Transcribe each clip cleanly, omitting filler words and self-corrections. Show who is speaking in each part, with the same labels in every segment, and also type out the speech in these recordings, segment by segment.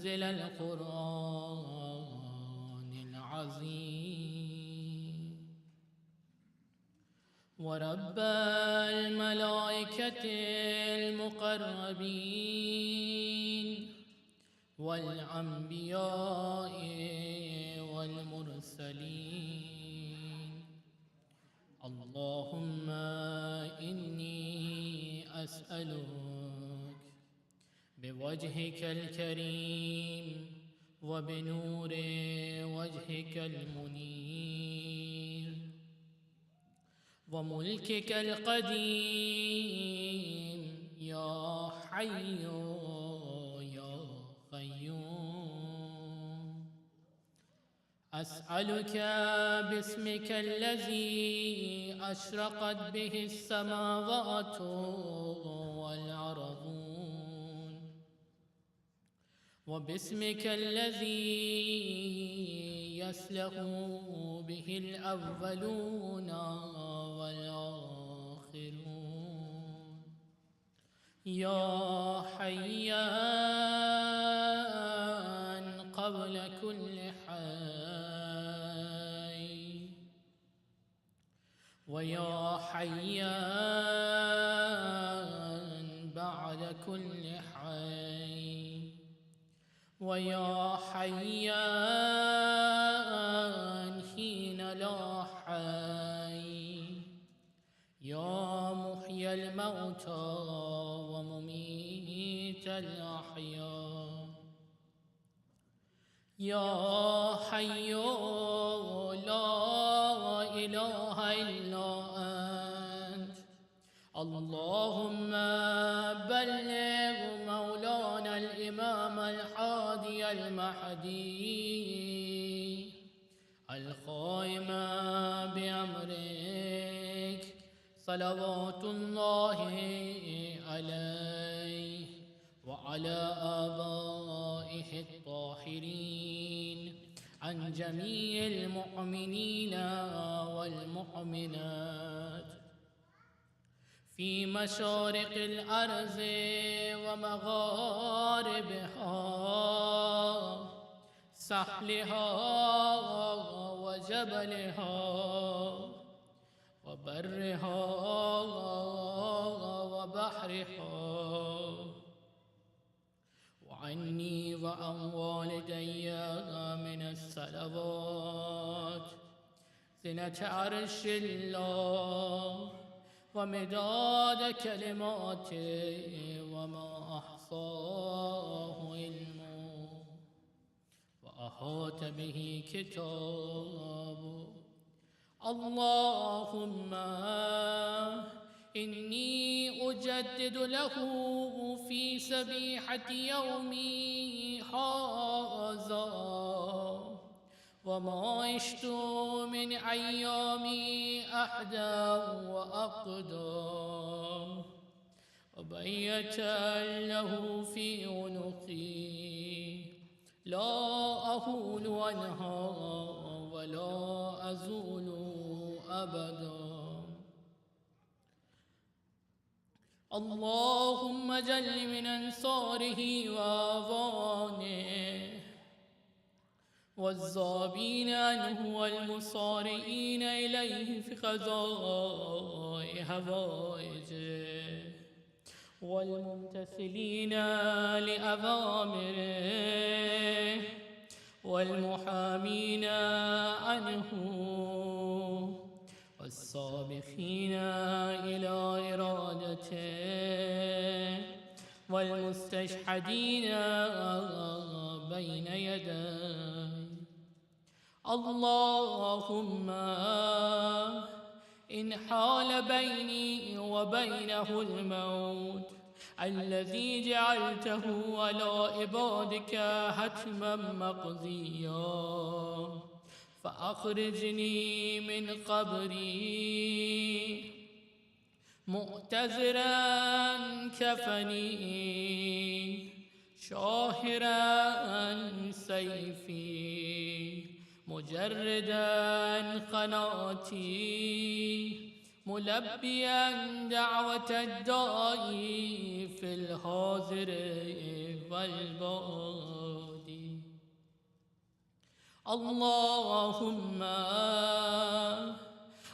Speaker 1: منزل القرآن العظيم ورب الملائكة المقربين والأنبياء والمرسلين. اللهم إني أسألك بوجهك الكريم وبنور وجهك المنير وملكك القديم يا حي يا قيوم، أسألك باسمك الذي أشرقت به السماوات والأرضون، وباسمك الذي يصلح به الأولون والآخرون، يا حيان قبل كل حي، ويا حيان بعد كل حي، ويا حيان حين لا حي، يا محيي الموتى ومميت الأحياء، يا حي لا إله إلا أنت. اللهم بلغ مولانا الإمام الحادي المهدي القائم بأمرك صلوات الله عليه وعلى آبائه الطاهرين عن جميع المؤمنين والمؤمنات في مشارق الأرض ومغاربها، ساحلها وجبلها وبرها وبحرها، وعني وعن والدي من الصلوات زنة عرش الله ومداد كلماته وما أحصاه علمه وأحاط به كتابه. اللهم إني أجدد له في سبيحة يومي هذا وما عشت من أيامي أحدا وأقدم، وبيتا له في عنقي لا أهول عنها ولا أزول أبدا. اللهم جل من أنصاره وأعوانه والذابين عنه والمصارعين إليه في قضاء حوائجه والممتثلين لأوامره والمحامين عنه والسابقين إلى إرادته والمستشهدين بين يديه. اللهم إن حال بيني وبينه الموت الذي جعلته على عبادك حتما مقضيا فأخرجني من قبري مؤتزرا كفني شاهرا سيفي مجردا قناتي ملبيا دعوة الداعي في الحاضر والبعد. اللهم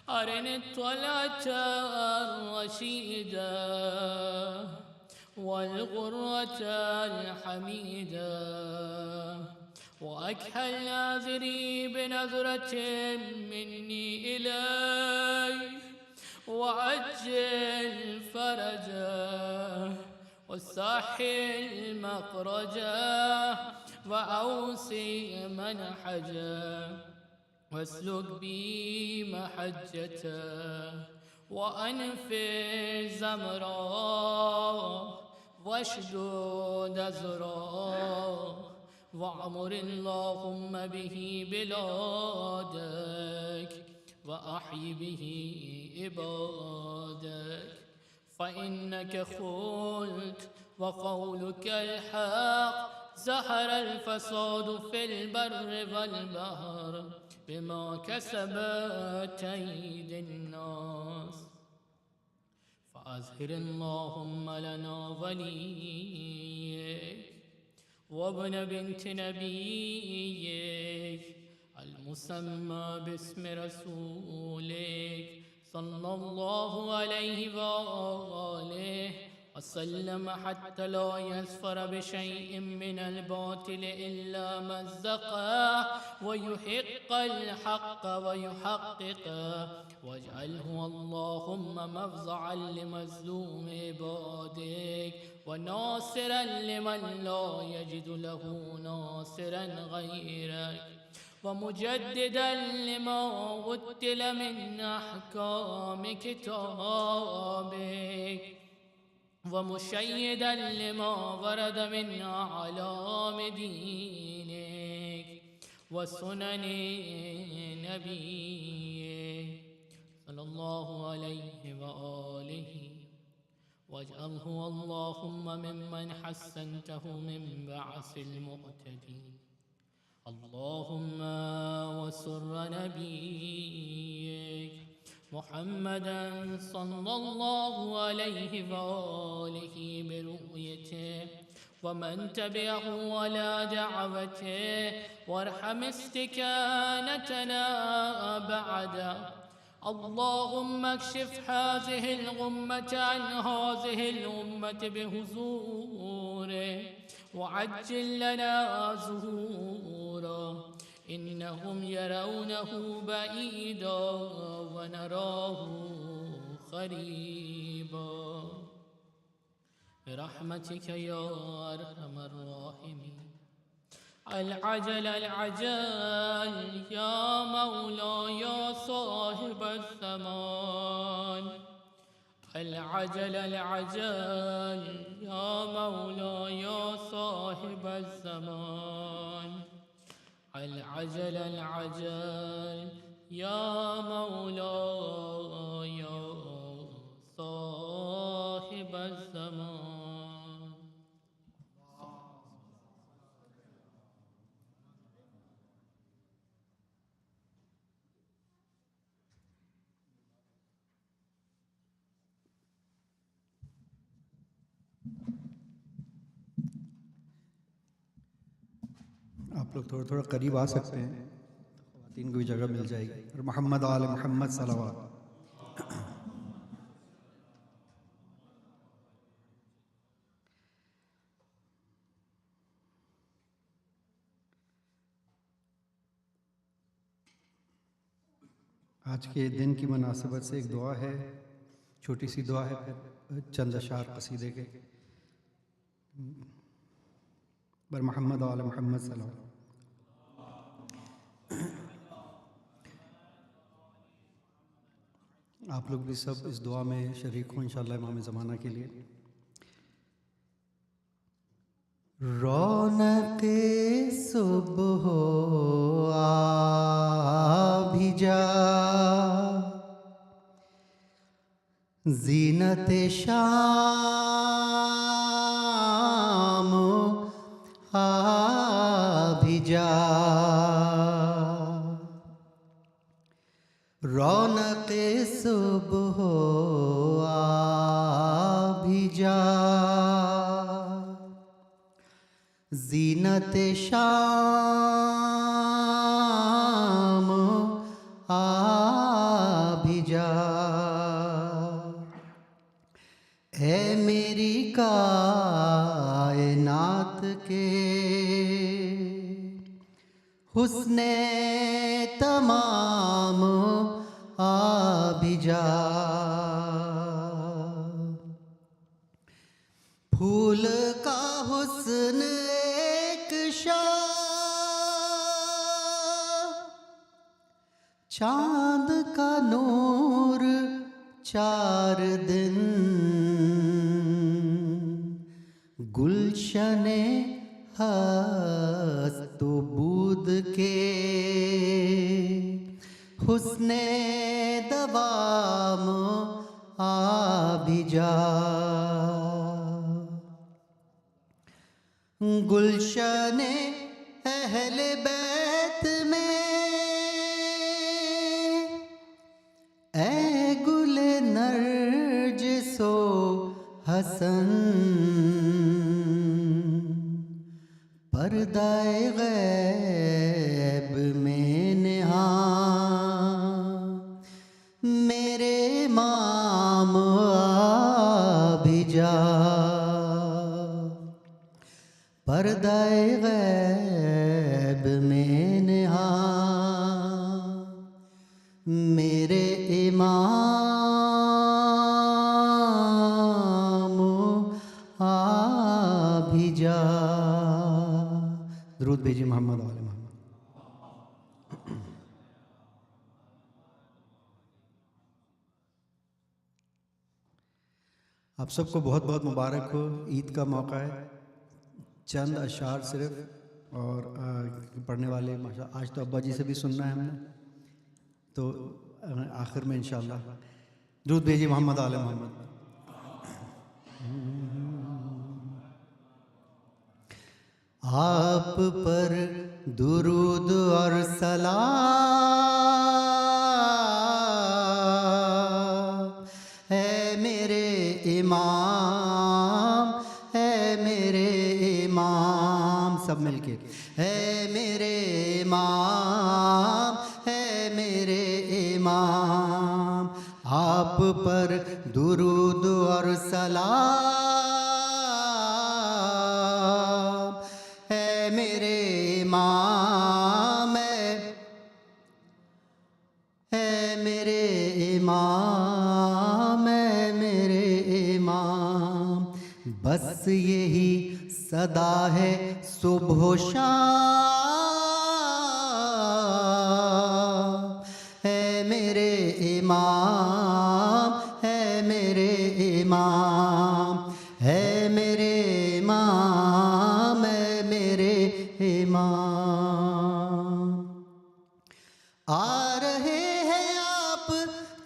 Speaker 1: أرني الطلعة الرشيدة والغرة الحميدة وأكحل ناظري بنظرة مني إليك وعجل فرجه والساحل مخرجه وأوسي منحجه واسلك بي محجته وأنفذ زمره واشدد أزره وأعمر اللهم به بلادك وأحي به عبادك فإنك قلت وقولك الحق زهر الفساد في البر والبحر بما كسبت أيدي الناس فأظهر اللهم لنا وليك وابن بنت نبيك المسمى باسم رسولك صلى الله عليه وآله وسلم حتى لا يسفر بشيء من الباطل إلا مزقه ويحق الحق ويحققه واجعله اللهم مفزعا لمظلوم عبادك وناصرا لمن لا يجد له ناصرا غيرك ومجددا لما قتل من أحكام كتابك ومشيدا لما ورد من أعلام دينك وسنن نبيك صلى الله عليه وآله واجعله اللهم ممن حسنته من بعث المعتدين اللهم وسر نبيك محمدا صلى الله عليه وآله برؤيته ومن تبعه على دعوته وارحم استكانتنا بعده اللهم اكشف هذه الغمة عن هذه الأمة بحضوره وعجل لنا ظهوره إنهم يرونه بعيدا ونراه قريبا برحمتك يا أرحم الراحمين العجل العجل يا مولاي يا صاحب الزمان العجل العجل يا مولاي يا صاحب الزمان العجل العجل يا مولاي يا صاحب الزمان
Speaker 2: आप लोग थोड़ा थोड़ा करीब आ सकते हैं, ख़वातीन को भी जगह मिल जाएगी। और मोहम्मद आले मोहम्मद सलावत। आज के दिन की मुनासिबत से एक दुआ है, छोटी सी दुआ है, फिर चंद अशार कसीदे के। बर मोहम्मद आले मोहम्मद सलावत। आप लोग भी सब इस दुआ में शरीक हो इंशाअल्लाह इमाम ज़माना के लिए। रौनक़े सुबह आ भी जा, ज़ीनत शाम आ भी जा, रौनक़े सुबह आ भी जा, ज़ीनत शाम कायनात के हुस्ने तमाम आबिजा फूल का हुस्न एक शाह चांद का नूर चार दिन गुलशने हस्त बूद के हुस्ने दवाम आबिजा गुलशने अहले बैत में ए गुले नरजिसो हसन पर्दाए गैब में निहा मेरे इमाम आबिजा पर्दाए गैब में निहा मेरे इमाम आबिजा। दुरूद भेजिए मोहम्मद वाले मोहम्मद। आप सबको बहुत बहुत मुबारक हो। ईद का मौका है। चंद अशार सिर्फ और पढ़ने वाले माशा आज तो अब्बा जी से भी सुनना है हमने, तो आखिर में इंशाअल्लाह दुरूद भेजिए मोहम्मद आले मोहम्मद। आप पर दुरूद और सलाम है मेरे इमाम, है मेरे इमाम, सब मिलके है मेरे इमाम, है मेरे इमाम। आप पर दुरूद और सलाम है मेरे इमाम, है मेरे इमाम, है मेरे इमाम। बस यही सदा है सुबह शाम है मेरे इमाम, है मेरे इमाम, है मेरे इमाम, है मेरे इमाम। आ रहे हैं आप,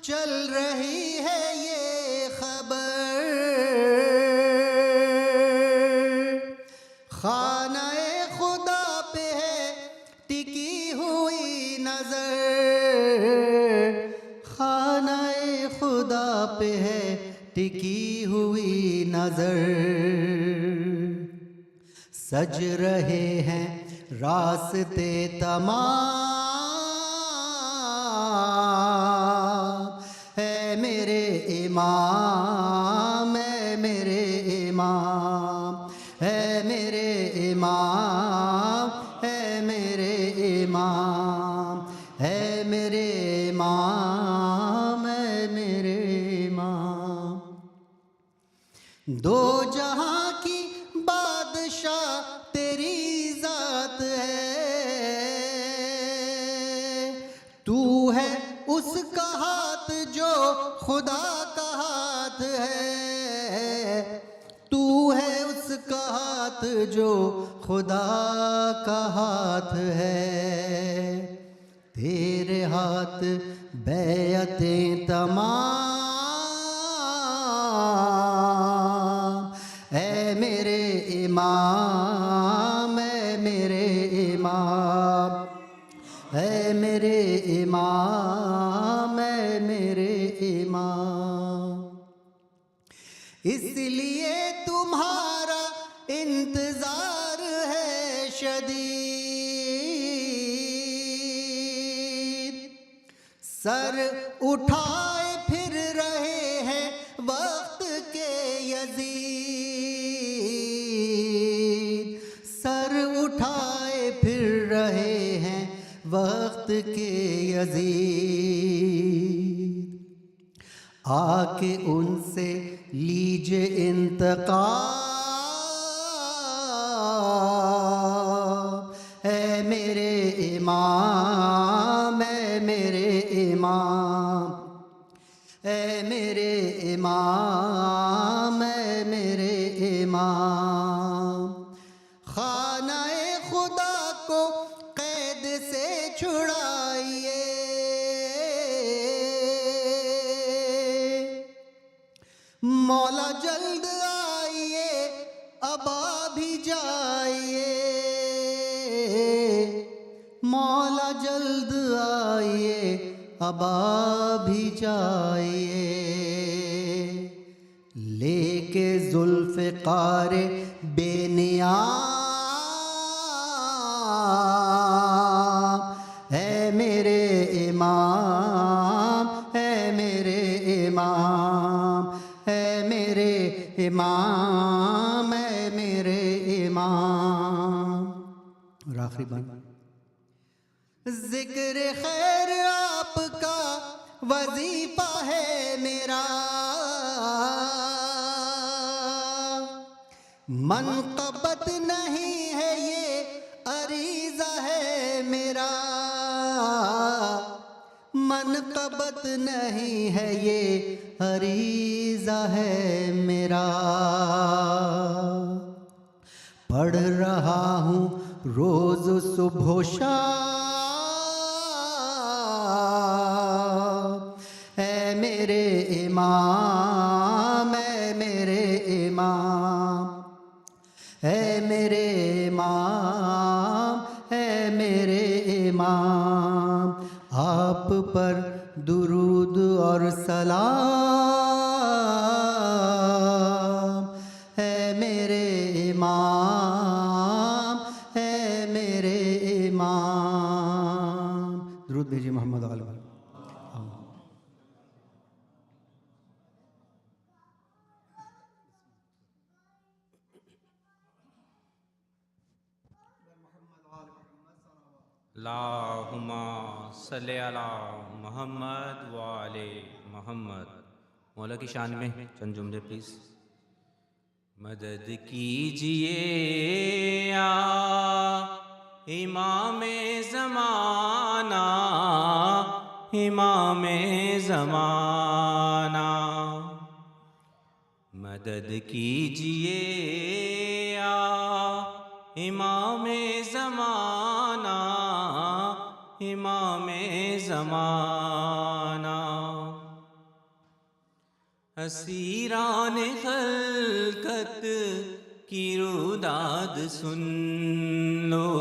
Speaker 2: चल रही है ये खबर, खानाए खुदा पे है टिकी हुई नजर, खानाए खुदा पे है टिकी हुई नजर। सज रहे हैं रास्ते तमाम है मेरे इमाम, है मेरे इमाम, है मेरे इमाम, है मेरे इमाम, है मेरे इमाम, है मेरे इमाम। दो जहां की बादशाह तेरी जात है, तू है उसका हाथ जो खुदा का हाथ है, तू है उसका हाथ जो खुदा का हाथ है। तेरे हाथ बैअतें तमाम है मेरे इमाम, है मेरे इमाम, है मेरे इमाम, है मेरे इमाम। इसलिए तुम्हारा इंतजार है शदीद, सर उठाए फिर रहे हैं वक्त के यजीद, वक्त के यजीद, आके उनसे लीजिए इंतकाम। ऐ मेरे इमाम, ऐ मेरे इमाम, ऐ मेरे इमाम, ऐ मेरे इमाम। खानाए खुदा को कैद से छुड़ाइए, मौला जल्द आइए, अब भी जाइए, मौला जल्द आइए, अब भी जाइए। लेके जुल्फ़िकार बेनियाम, ऐ मेरे इमाम, ऐ मेरे इमाम, ऐ मेरे इमाम, ऐ मेरे इमाम। और आखिरी बात, जिक्र खैर आपका वजीफा है मेरा, मनक़बत नहीं है ये अरीज़ा है मेरा, मनक़बत नहीं है ये अरीज़ा है मेरा। पढ़ रहा हूँ रोज़ सुबह शाम, ऐ मेरे इमाम, ऐ मेरे इमाम, ऐ मेरे इमाम, ऐ मेरे इमाम। आप पर दुरूद और सलाम, ऐ मेरे इमाम, ऐ मेरे इमाम। दुरूद भेजिए मोहम्मद आल।
Speaker 3: अल्लाहुम्मा सल्ले अला मोहम्मद व आले मोहम्मद। मौला की शान में चंद जुमले प्लीज़। मदद कीजिए या इमाम ज़माना, इमाम ज़माना। मदद कीजिए या इमाम ज़माना, इमाम ज़माना। असीरान खलकत की रुदाद सुन लो,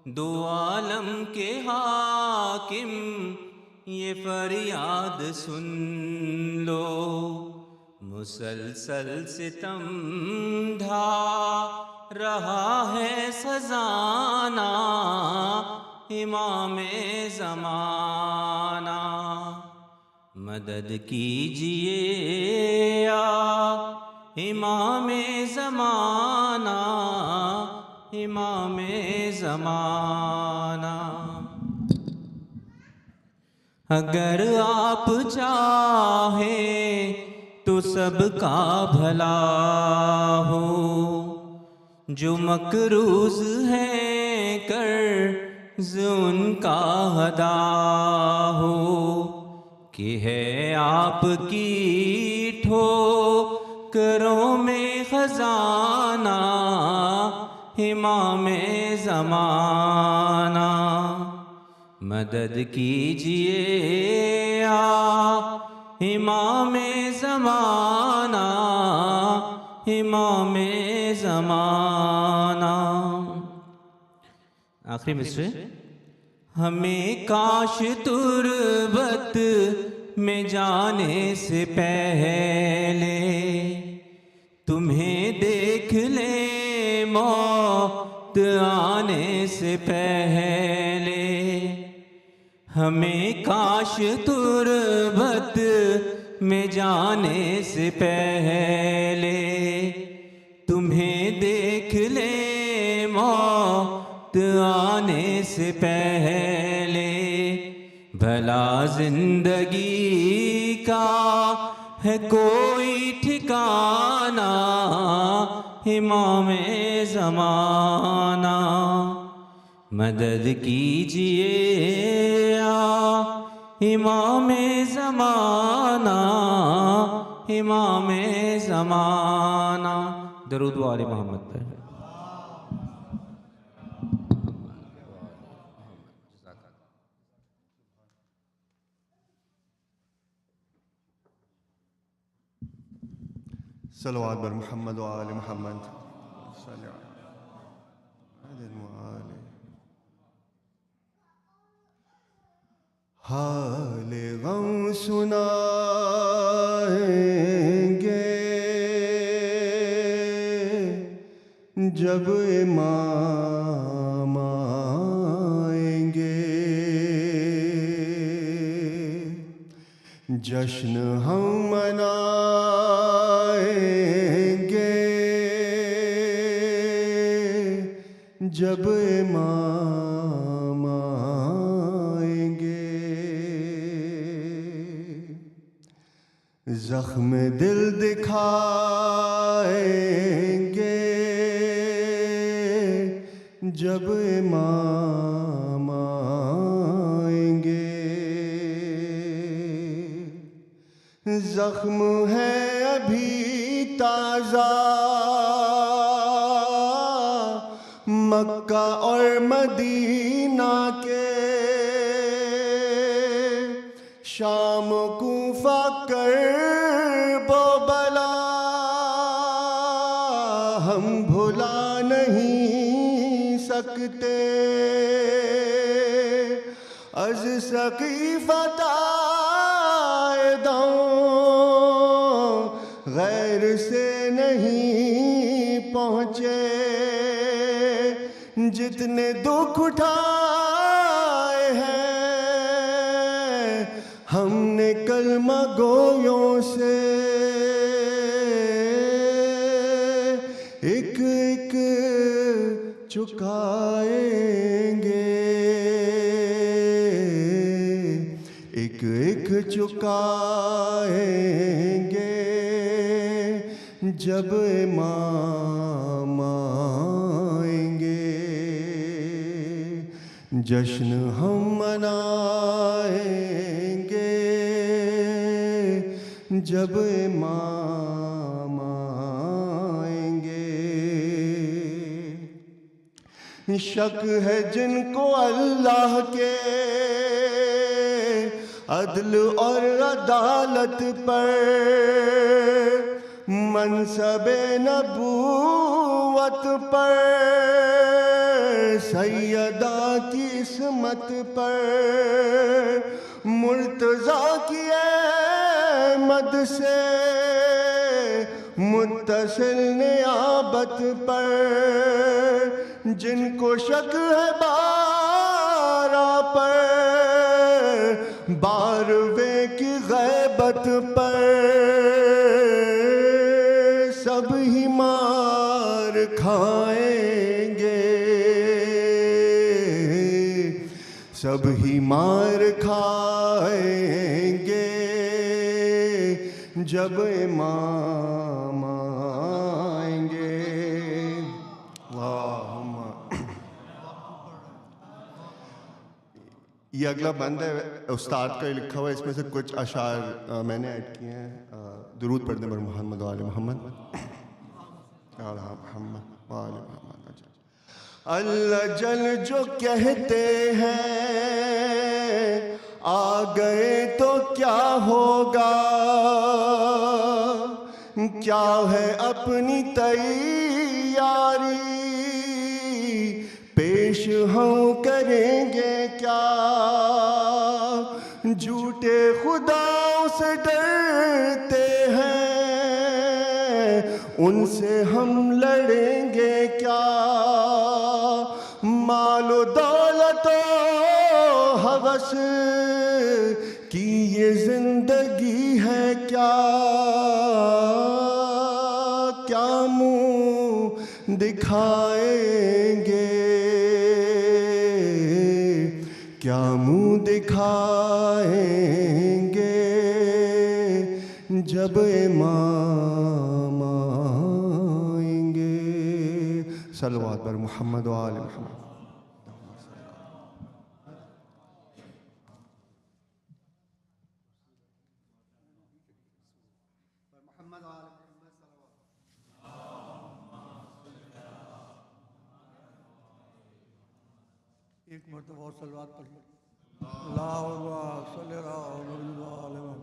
Speaker 3: दो आलम के हाकिम ये फरियाद सुन लो। मुसलसल सितम ढा रहा है सजाना, इमाम ज़माना। मदद कीजिए या इमाम ज़माना, इमाम ज़माना। अगर आप चाहे तो सबका भला हो, जो मकरूज है कर्ज़ उनका अदा हो। कि है आपकी ठोकरों में खजाना, इमाम ज़माना। मदद कीजिए या इमाम ज़माना, इमाम ज़माना। आखिरी मिसरे। हमें काश तुरबत में जाने से पहले तुम्हें देख ले, मौत आने से पहले। हमें काश तुरबत में जाने से पहले तुम्हें देख ले, मौत आने से पहले। भला जिंदगी का है कोई ठिकाना, इमाम ज़माना मदद कीजिए इमाम ज़माना, इमाम ज़माना। दरूद वाले मोहम्मद पर।
Speaker 4: सलवात बर मोहम्मद व आले मोहम्मद। हाल गम सुनाएंगे जब इमाम आएंगे, जश्न हम मनाएंगे जब इमाम आएंगे। ज़ख्म दिल दिखाएंगे जब इमाम आएंगे। ज़ख्म है अभी ताज़ा मक्का और मदीना के, शाम कूफा करबो बला हम भुला नहीं सकते। अज सकीफ़त आए दाऊं गैर से नहीं पहुँचे, जितने दुख उठाए हैं हमने कलमा गोयों से, एक एक चुकाएंगे, एक एक चुकाएंगे जब इमाम आएंगे। जश्न हम मनाएंगे जब इमाम आएंगे। शक है जिनको अल्लाह के अदल और अदालत पर, मनसबे नबूवत पर, सैयदा की इस्मत पर, मुर्तज़ा की अहमद से मुत्तसिल नियाबत पर, जिनको शक है बारा पर, बारवे की गैबत पर, सब ही मार खाएंगे, सब ही मार खाएंगे जब इमाम आएंगे। ये अगला बंद है उस्ताद का ही लिखा हुआ है, इसमें से कुछ अशार मैंने ऐड किए हैं। दुरूद पढ़ने पर मोहम्मद वाले मोहम्मद। अल्लाह जल जो कहते हैं आ गए तो क्या होगा, क्या है अपनी तैयारी, पेश हम करेंगे क्या, झूठे खुदाओं से डरते हैं उनसे हम लड़ेंगे क्या, मालो दौलत हवस की ये जिंदगी है क्या, क्या मुंह दिखाएंगे, क्या मुँह दिखाएंगे जब इमाम आएंगे। सल्लल्लाहु अलैहि मोहम्मद व आले मोहम्मद।
Speaker 5: एक मरतबा और सलवात पढ़ लो। अल्लाहुम्मा सल्ली अला मुहम्मद।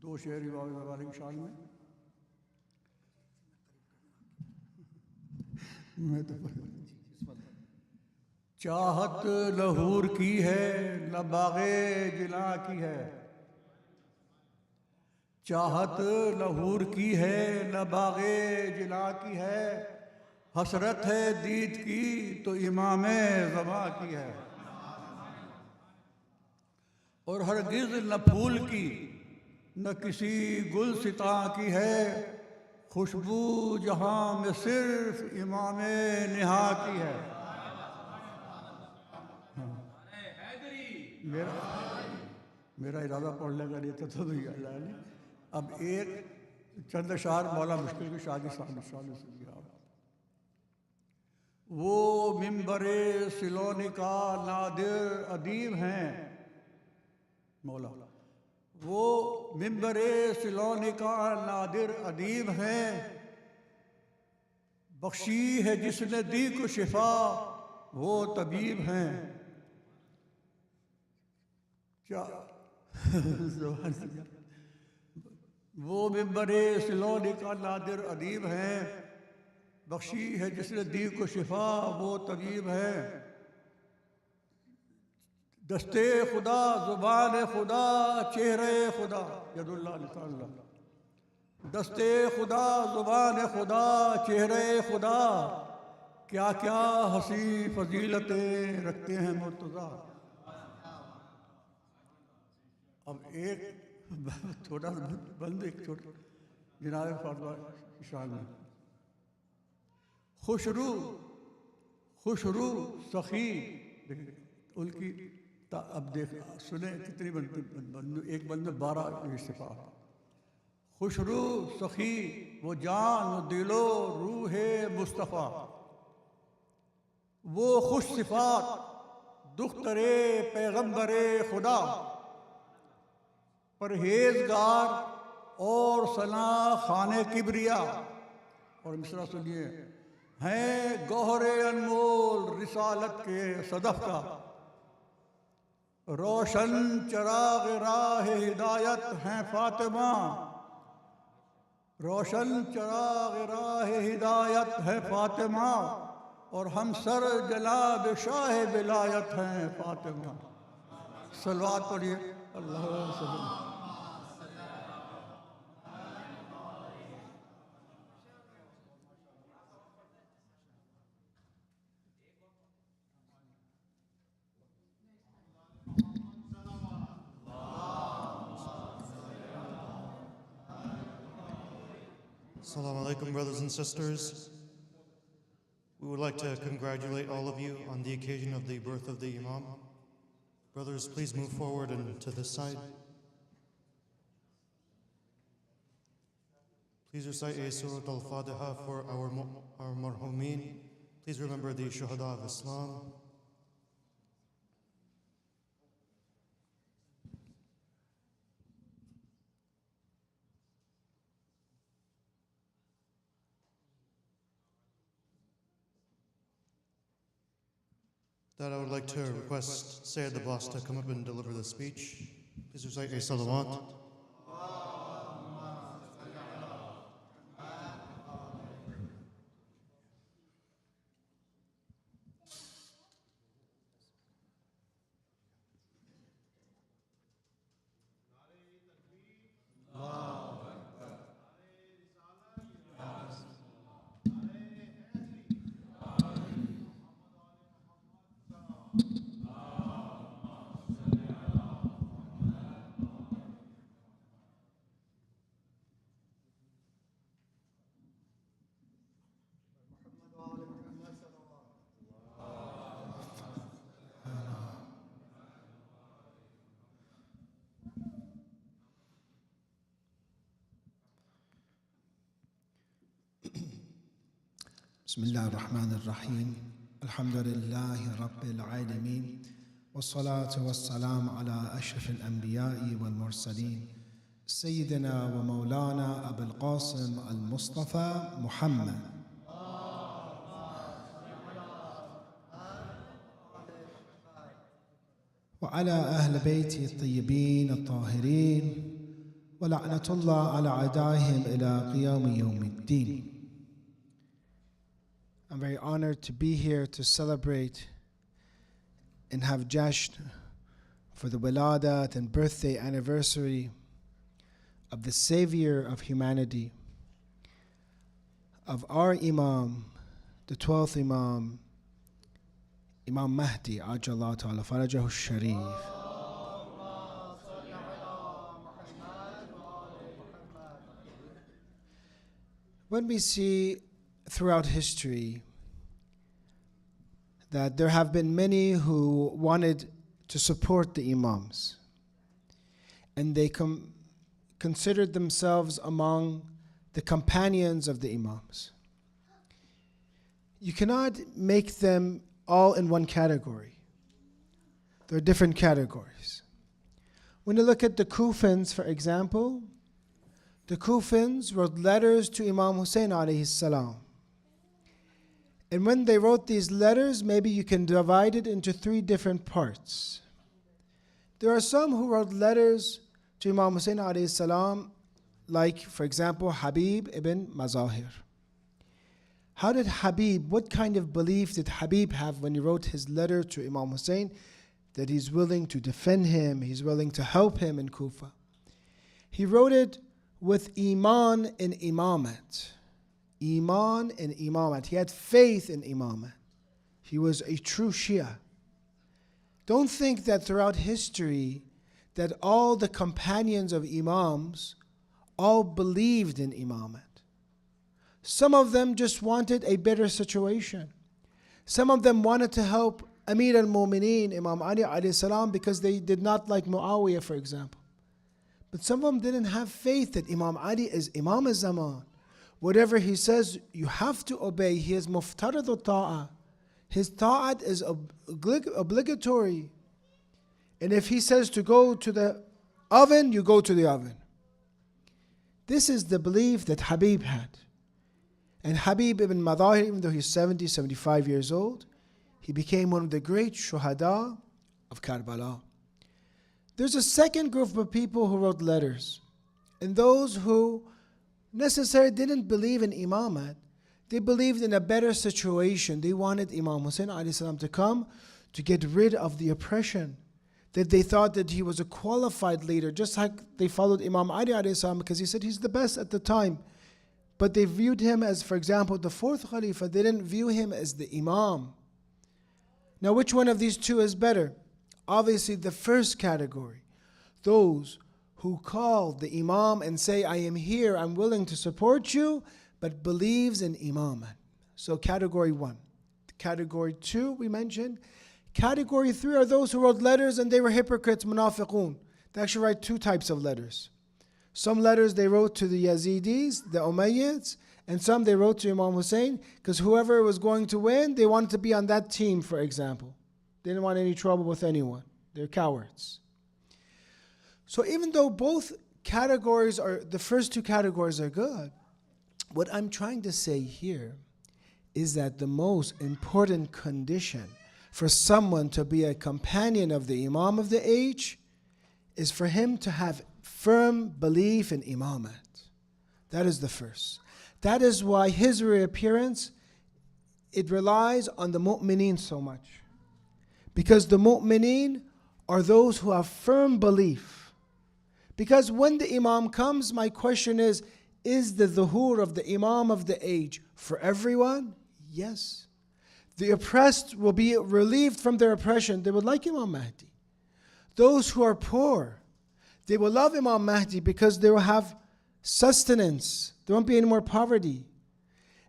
Speaker 5: दो शेर इमाम ज़माने की शान में। मैं तो चाहत लहूर की है न बाग़े जिला की है। चाहत लहूर की है न बाग़े जिला की है। हसरत है दीद की तो इमाम ज़मा की है। और हरगिज़ न फूल की न किसी गुल सिता की है। खुशबू जहाँ में सिर्फ इमाम निहा की है। मेरा इरादा पढ़ने का नहीं था तो अल्लाह ने अब एक चंद अशार मौला मुश्किल की शादी शादी से दिया। वो मिंबरे सिलोनी का नादिर अदीब हैं मौला। वो मिंबरे सिलोनी का नादिर अदीब हैं। बख्शी है जिसने दी को शिफा वो तबीब हैं। क्या वो मिंबरे सिलोनी का नादिर अदीब हैं। बख्शी है जिसने दी को शिफा वो तबीब है। दस्ते खुदा ज़ुबान खुदा चेहरे खुदा यदुल्लाह ताला। दस्ते खुदा ज़ुबान खुदा चेहरे खुदा। क्या क्या हसी फजीलतें रखते हैं मुर्तज़ा। अब एक थोड़ा बंद एक छोटा जनाब फातिमा की शान में। खुशरू खुशरू सखी उनकी अब देख सुने कितनी एक बंद में 12 सिफा। खुशरू सखी वो जान दिलो रूह मुस्तफ़ा। वो खुश सिफात दुख्तरे पैगम्बरे खुदा। परहेजगार और सना खाने किबरिया। और मिसरा सुनिए। हैं गौहरे अनमोल रिसालत के सदफ का। रोशन चराग राह हिदायत हैं फातिमा। रोशन चराग राह हिदायत है फातिमा। और हम सर जनाब शाह विलायत हैं फातिमा। सलवात पढ़िए अल्लाह।
Speaker 6: Assalamu alaikum, brothers and sisters. We would like to congratulate all of you on the occasion of the birth of the Imam. Brothers, please move forward and to this side. Please recite a Surah Al-Fatiha for our marhumeen. Please remember the Shuhada of Islam. That I would like to request Sayyid the Boss to come up and deliver the speech. Please recite a salawat.
Speaker 7: بسم الله الرحمن الرحيم الحمد لله رب العالمين والصلاة والسلام على أشرف الأنبياء والمرسلين سيدنا ومولانا أبي القاسم المصطفى محمد وعلى أهل بيته الطيبين الطاهرين ولعنة الله على أعدائهم إلى قيام يوم الدين. I'm very honored to be here to celebrate and have jasht for the wiladat and birthday anniversary of the savior of humanity, of our Imam, the 12th Imam, Imam Mahdi Ajallah Ta'ala Farajahu Sharif. When we see throughout history that there have been many who wanted to support the Imams, and they considered themselves among the companions of the Imams, you cannot make them all in one category. There are different categories. When you look at the Kufans, for example, the Kufans wrote letters to Imam Hussein alayhi salam. And when they wrote these letters, maybe you can divide it into three different parts. There are some who wrote letters to Imam Hussein alayhi salam, like, for example, Habib ibn Mazahir. How did Habib, what kind of belief did Habib have when he wrote his letter to Imam Hussein? That he's willing to defend him, he's willing to help him in Kufa. He wrote it with Iman in Imamat. Iman in Imamat. He had faith in Imamat. He was a true Shia. Don't think that throughout history that all the companions of Imams all believed in Imamat. Some of them just wanted a better situation. Some of them wanted to help Amir al-Mu'mineen, Imam Ali alayhi salam, because they did not like Muawiyah, for example. But some of them didn't have faith that Imam Ali is Imam al-Zaman. Whatever he says, you have to obey. He is muftarad al-ta'ah. His ta'at is obligatory. And if he says to go to the oven, you go to the oven. This is the belief that Habib had. And Habib ibn Madahir, even though he's 70, 75 years old, he became one of the great shuhada of Karbala. There's a second group of people who wrote letters. And those who necessarily didn't believe in Imamat, they believed in a better situation. They wanted Imam Hussein alayhi salam to come to get rid of the oppression. That they thought that he was a qualified leader, just like they followed Imam Ali alayhi salam because he said he's the best at the time. But they viewed him as, for example, the fourth Khalifa. They didn't view him as the Imam. Now, which one of these two is better? Obviously, the first category. Those who call the Imam and say, I am here, I'm willing to support you, but believes in Imamat. So category one. Category two, we mentioned. Category three are those who wrote letters and they were hypocrites, munafiqun. They actually write two types of letters. Some letters they wrote to the Yazidis, the Umayyads, and some they wrote to Imam Hussein, because whoever was going to win, they wanted to be on that team, for example. They didn't want any trouble with anyone. They're cowards. So even though both categories are, the first two categories are good, what I'm trying to say here is that the most important condition for someone to be a companion of the Imam of the age is for him to have firm belief in Imamat. That is the first. That is why his reappearance, it relies on the mu'mineen so much. Because the mu'mineen are those who have firm belief. Because when the Imam comes, my question is the dhuhur of the Imam of the age for everyone? Yes. The oppressed will be relieved from their oppression. They would like Imam Mahdi. Those who are poor, they will love Imam Mahdi because they will have sustenance. There won't be any more poverty.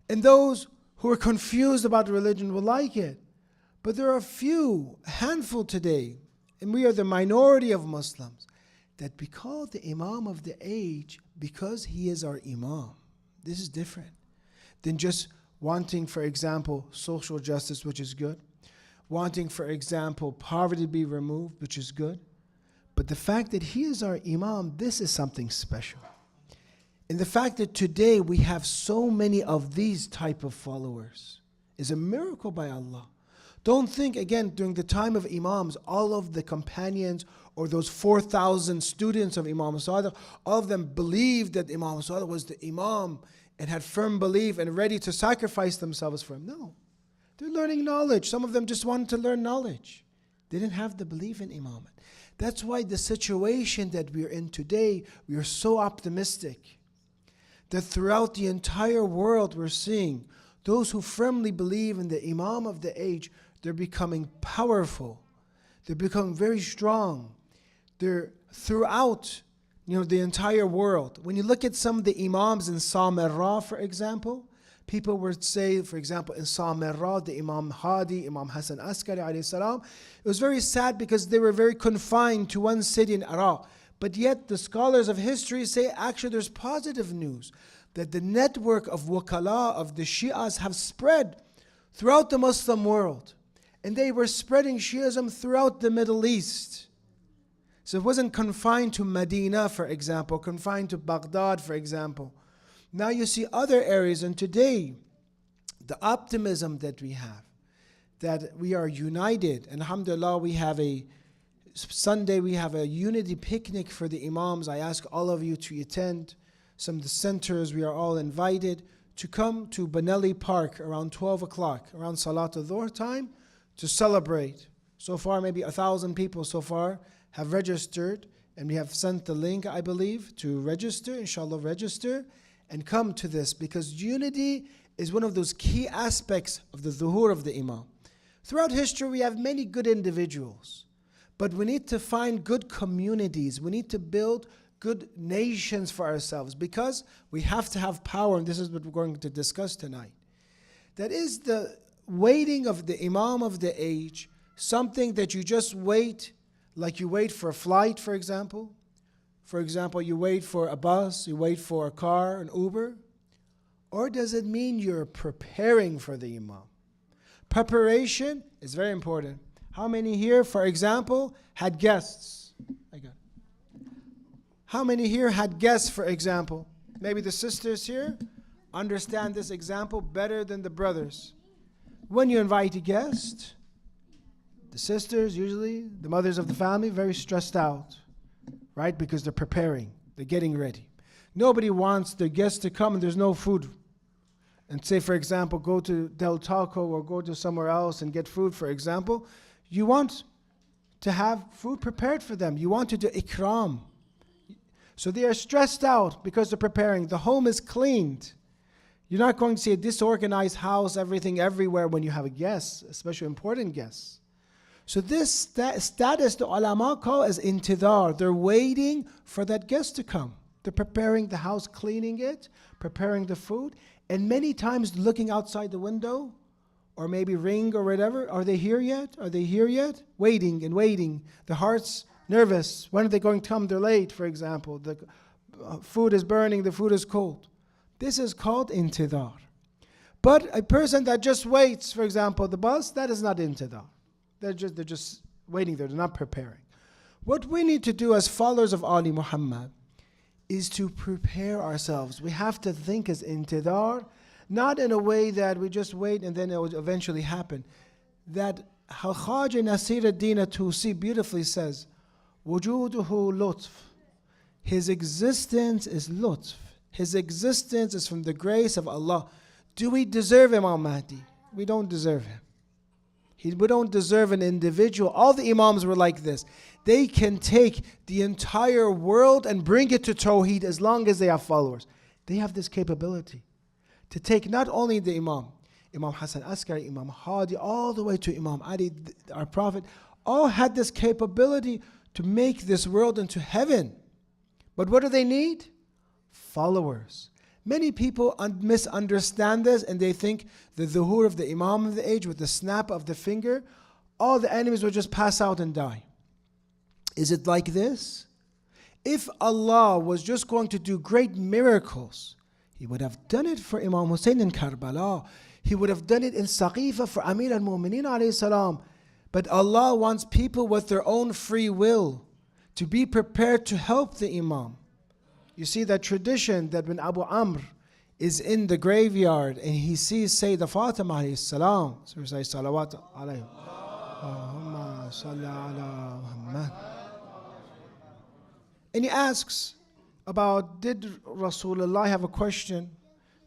Speaker 7: And those who are confused about religion will like it. But there are a handful today, and we are the minority of Muslims, that we call the Imam of the age because he is our Imam. This is different than just wanting, for example, social justice, which is good, wanting, for example, poverty to be removed, which is good. But the fact that he is our Imam, this is something special. And the fact that today we have so many of these type of followers is a miracle by Allah. Don't think, again, during the time of Imams, all of the companions or those 4,000 students of Imam Sadiq, all of them believed that Imam Sadiq was the Imam and had firm belief and ready to sacrifice themselves for him. No. They're learning knowledge. Some of them just wanted to learn knowledge. They didn't have the belief in Imamate. That's why the situation that we're in today, we are so optimistic that throughout the entire world we're seeing those who firmly believe in the Imam of the age, they're becoming powerful. They're becoming very strong. They're throughout, the entire world. When you look at some of the Imams in Samarra, for example, people would say, for example, in Samarra, the Imam Mahdi, Imam Hassan Askari alayhi salam, it was very sad because they were very confined to one city in Iraq. But yet the scholars of history say actually there's positive news that the network of wakala, of the Shias, have spread throughout the Muslim world. And they were spreading Shiism throughout the Middle East. So it wasn't confined to Medina, for example, confined to Baghdad, for example. Now you see other areas, and today, the optimism that we have, that we are united, and alhamdulillah, we have Sunday we have a unity picnic for the Imams. I ask all of you to attend. Some of the centers, we are all invited to come to Benelli Park around 12 o'clock, around Salat al-Dhuhr time, to celebrate. So far, maybe 1,000 people so far have registered, and we have sent the link, I believe, to register, inshallah register, and come to this, because unity is one of those key aspects of the dhuhur of the Imam. Throughout history, we have many good individuals, but we need to find good communities. We need to build good nations for ourselves, because we have to have power, and this is what we're going to discuss tonight. That is the waiting of the Imam of the age, something that you just wait, like you wait for a flight, for example. For example, you wait for a bus, you wait for a car, an Uber. Or does it mean you're preparing for the Imam? Preparation is very important. How many here, for example, had guests? How many here had guests, for example? Maybe the sisters here understand this example better than the brothers. When you invite a guest, the sisters, usually the mothers of the family, very stressed out, right? Because they're preparing, they're getting ready. Nobody wants their guests to come and there's no food. And say, for example, go to Del Taco or go to somewhere else and get food, for example. You want to have food prepared for them. You want to do ikram. So they are stressed out because they're preparing. The home is cleaned. You're not going to see a disorganized house, everything everywhere when you have a guest, especially important guests. So this status the ulama call as intidar. They're waiting for that guest to come. They're preparing the house, cleaning it, preparing the food, and many times looking outside the window, or maybe ring or whatever. Are they here yet? Are they here yet? Waiting and waiting. The heart's nervous. When are they going to come? They're late, for example. The food is burning, the food is cold. This is called intidar. But a person that just waits, for example, the bus, that is not intidar. They're just waiting there. They're not preparing. What we need to do as followers of Ali Muhammad is to prepare ourselves. We have to think as intidar, not in a way that we just wait and then it will eventually happen. That Khaja Nasir ad-Din Tusi beautifully says, Wujuduhu lutf. His existence is lutf. His existence is from the grace of Allah. Do we deserve Imam Mahdi? We don't deserve him. We don't deserve an individual. All the Imams were like this. They can take the entire world and bring it to Tawheed as long as they have followers. They have this capability to take not only the Imam Hassan Askari, Imam Hadi, all the way to Imam Ali, our Prophet, all had this capability to make this world into heaven. But what do they need? Followers. Many people misunderstand this and they think the dhuhur of the Imam of the age with the snap of the finger, all the enemies will just pass out and die. Is it like this? If Allah was just going to do great miracles, He would have done it for Imam Hussein in Karbala. He would have done it in Saqifa for Amir al-Mu'mineen alayhi salam. But Allah wants people with their own free will to be prepared to help the Imam. You see that tradition that when Abu Amr is in the graveyard and he sees Sayyidah Fatima alayhi salam, so he says, Salawat alayhi. Allahumma salli ala Muhammad. And he asks about, did Rasulullah have a question?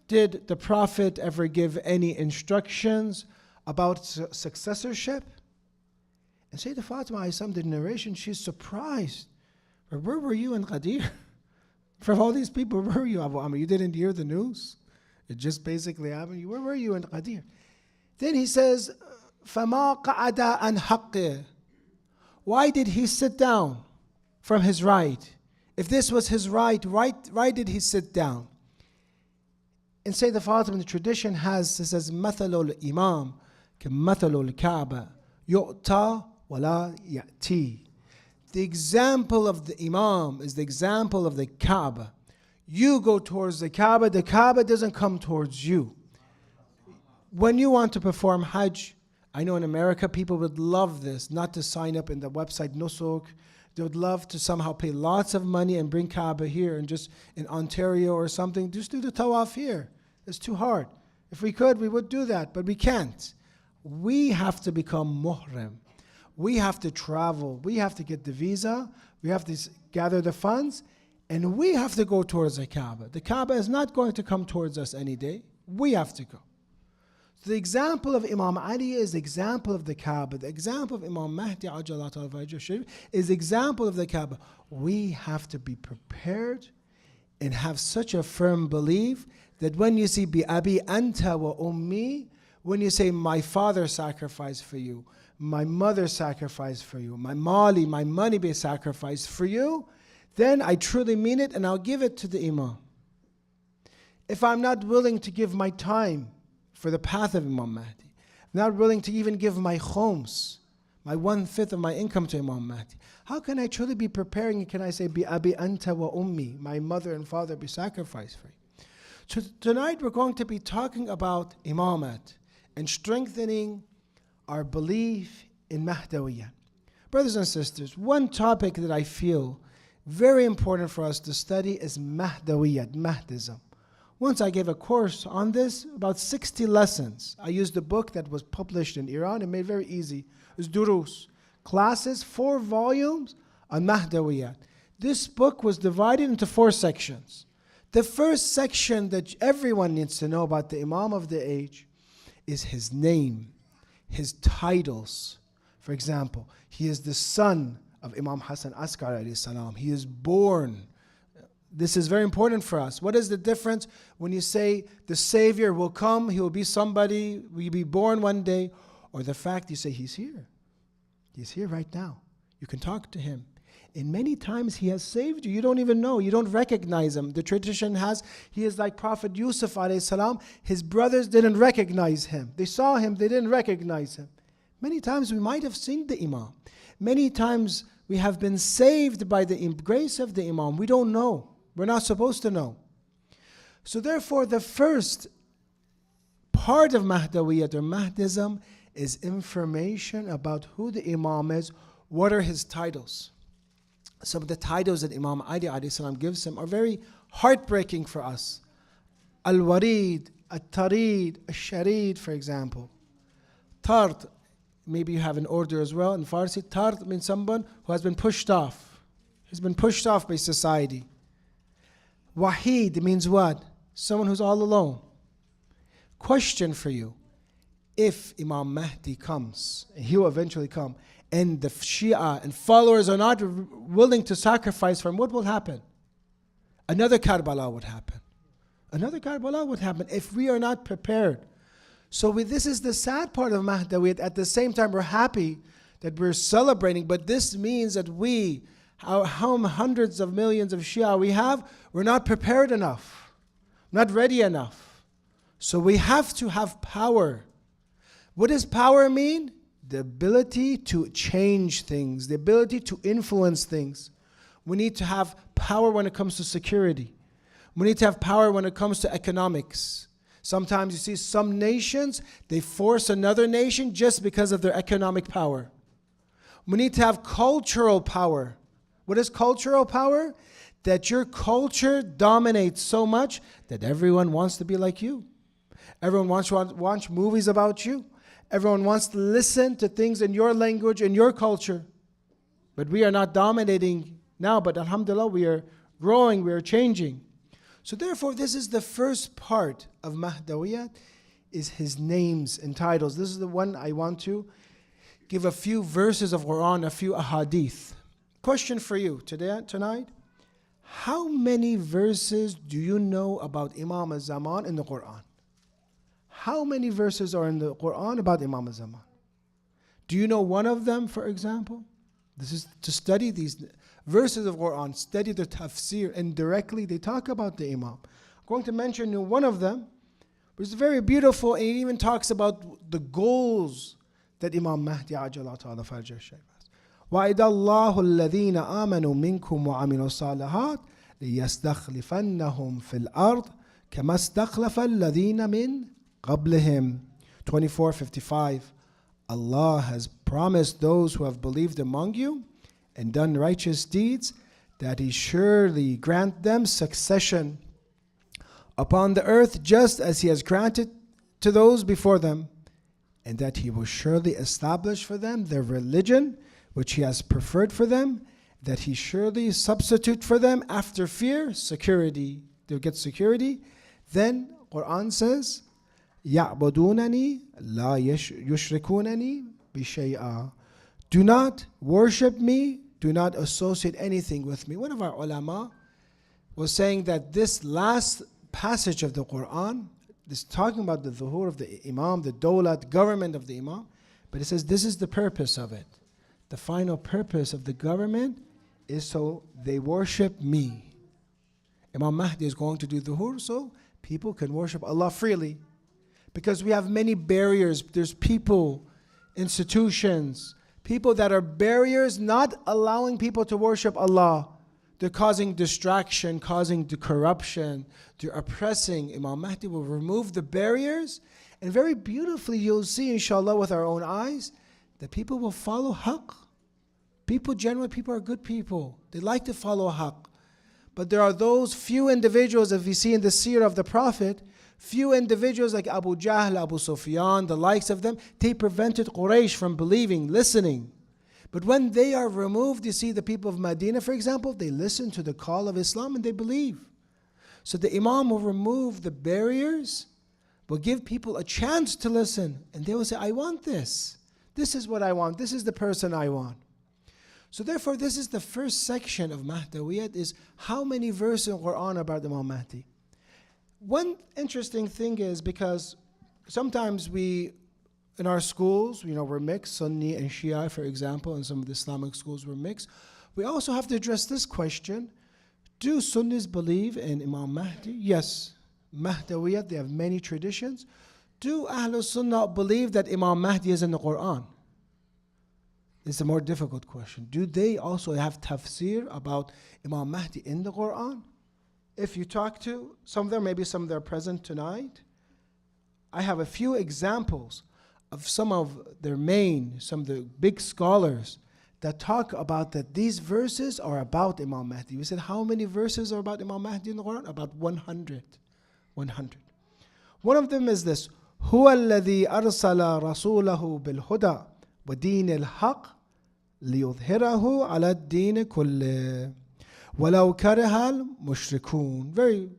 Speaker 7: Did the Prophet ever give any instructions about successorship? And Sayyidah Fatima alayhi salam, the narration, she's surprised. But where were you in Ghadir? From all these people, where were you, Abu Amr? You didn't hear the news? It just basically happened. Where were you in Ghadir? Then he says, فَمَا قَعَدَ عَنْ حَقِّهِ. Why did he sit down from his right? If this was his right, why did he sit down? And Sayyidah Fatima, the tradition has, it says, مَثَلُ الْإِمَامِ كَمَثَلُ الْكَعْبَةِ يُؤْتَى وَلَا يَأْتِي. The example of the Imam is the example of the Kaaba. You go towards the Kaaba doesn't come towards you. When you want to perform Hajj, I know in America people would love this, not to sign up in the website Nusuk. They would love to somehow pay lots of money and bring Kaaba here, and just in Ontario or something, just do the tawaf here. It's too hard. If we could, we would do that, but we can't. We have to become muhrim. We have to travel. We have to get the visa. We have to gather the funds. And we have to go towards the Kaaba. The Kaaba is not going to come towards us any day. We have to go. So the example of Imam Ali is the example of the Kaaba. The example of Imam Mahdi is the example of the Kaaba. We have to be prepared and have such a firm belief that when you see bi abi anta wa ummi, when you say my father sacrificed for you, my mother sacrificed for you, my mali, my money be sacrificed for you, then I truly mean it and I'll give it to the Imam. If I'm not willing to give my time for the path of Imam Mahdi, I'm not willing to even give my khums, my 1/5 of my income to Imam Mahdi, how can I truly be preparing and can I say, bi abi anta wa ummi, my mother and father be sacrificed for you? So tonight we're going to be talking about Imamat and strengthening our belief in Mahdawiyyah. Brothers and sisters, one topic that I feel very important for us to study is Mahdawiyyah, Mahdism. Once I gave a course on this, about 60 lessons. I used a book that was published in Iran and made very easy. It was Durus, classes, 4 volumes on Mahdawiyyah. This book was divided into 4 sections. The first section that everyone needs to know about the Imam of the age is his name, his titles. For example, he is the son of Imam Hassan Askar alayhi salam. He is born. This is very important for us. What is the difference when you say the Savior will come, he will be somebody, will be born one day, or the fact you say he's here. He's here right now. You can talk to him. And many times he has saved you. You don't even know. You don't recognize him. The tradition has, he is like Prophet Yusuf alayhi salam. His brothers didn't recognize him. They saw him, they didn't recognize him. Many times we might have seen the Imam. Many times we have been saved by the grace of the Imam. We don't know. We're not supposed to know. So therefore, the first part of Mahdawiyyat or Mahdism is information about who the Imam is, what are his titles. Some of the titles that Imam Ali alayhi salam gives him are very heartbreaking for us. Al-Warid, Al-Tarid, Al-Sharid, for example. Tard, maybe you have an order as well in Farsi. Tard means someone who has been pushed off. He's been pushed off by society. Wahid means what? Someone who's all alone. Question for you. If Imam Mahdi comes, and he will eventually come, and the Shia and followers are not willing to sacrifice for him, what will happen? Another Karbala would happen. Another Karbala would happen if we are not prepared. So this is the sad part of Mahdawiyyat. At the same time, we're happy that we're celebrating, but this means that how hundreds of millions of Shia we have, we're not prepared enough, not ready enough. So we have to have power. What does power mean? The ability to change things, the ability to influence things. We need to have power when it comes to security. We need to have power when it comes to economics. Sometimes you see some nations, they force another nation just because of their economic power. We need to have cultural power. What is cultural power? That your culture dominates so much that everyone wants to be like you. Everyone wants to watch movies about you. Everyone wants to listen to things in your language, in your culture. But we are not dominating now, but alhamdulillah, we are growing, we are changing. So therefore, this is the first part of Mahdawiyat, is his names and titles. This is the one I want to give a few verses of Quran, a few ahadith. Question for you tonight. How many verses do you know about Imam al-Zaman in the Quran? How many verses are in the Quran about Imam al-Zaman? Do you know one of them, for example? This is to study these verses of Quran, study the tafsir, and directly they talk about the Imam. I'm going to mention one of them, which is very beautiful, and it even talks about the goals that Imam Mahdi Ajala Ta'ala Farjah Shaykh has. وَإِذَا اللَّهُ الَّذِينَ آمَنُوا مِنْكُمْ وَعَمِلُوا الصَّالِحَاتِ لِيَسْتَخْلِفَنَّهُمْ فِي الْأَرْضِ كَمَا اسْتَخْلَفَ الَّذِينَ مِنْ قَبْلِهِمْ 24:55. Allah has promised those who have believed among you and done righteous deeds that He surely grant them succession upon the earth just as He has granted to those before them, and that He will surely establish for them their religion which He has preferred for them, that He surely substitute for them after fear, security. They'll get security. Then Quran says, يَعْبُدُونَنِي لَا يُشْرِكُونَنِي بِشَيْئًا. Do not worship me, do not associate anything with me. One of our ulama was saying that this last passage of the Quran, this talking about the dhuhur of the Imam, the dawlat, government of the Imam, but it says this is the purpose of it. The final purpose of the government is so they worship me. Imam Mahdi is going to do dhuhur so people can worship Allah freely. Because we have many barriers. There's people, institutions, people that are barriers not allowing people to worship Allah. They're causing distraction, causing the corruption. They're oppressing. Imam Mahdi will remove the barriers. And very beautifully you'll see, inshallah, with our own eyes, that people will follow haqq. Generally people are good people. They like to follow haqq. But there are those few individuals, if we see in the seerah of the Prophet, few individuals like Abu Jahl, Abu Sufyan, the likes of them, they prevented Quraysh from believing, listening. But when they are removed, you see the people of Medina, for example, they listen to the call of Islam and they believe. So the Imam will remove the barriers, will give people a chance to listen, and they will say, I want this. This is what I want. This is the person I want. So therefore, this is the first section of Mahdawiyat, is how many verses in Quran about Imam Mahdi. One interesting thing is, because sometimes we, in our schools, we're mixed, Sunni and Shia, for example, in some of the Islamic schools we're mixed. We also have to address this question: do Sunnis believe in Imam Mahdi? Yes. Mahdawiyat, they have many traditions. Do Ahlul Sunnah believe that Imam Mahdi is in the Quran? It's a more difficult question. Do they also have tafsir about Imam Mahdi in the Quran? If you talk to some of them, maybe some of them are present tonight, I have a few examples of some of some of the big scholars that talk about that these verses are about Imam Mahdi. We said, how many verses are about Imam Mahdi in the Quran? About 100. 100. One of them is this: هو الذي أرسل رسوله بالهدى ودين الحق ليظهره على الدين كله وَلَوْ كَرِهَ الْمُشْرِكُونَ. Very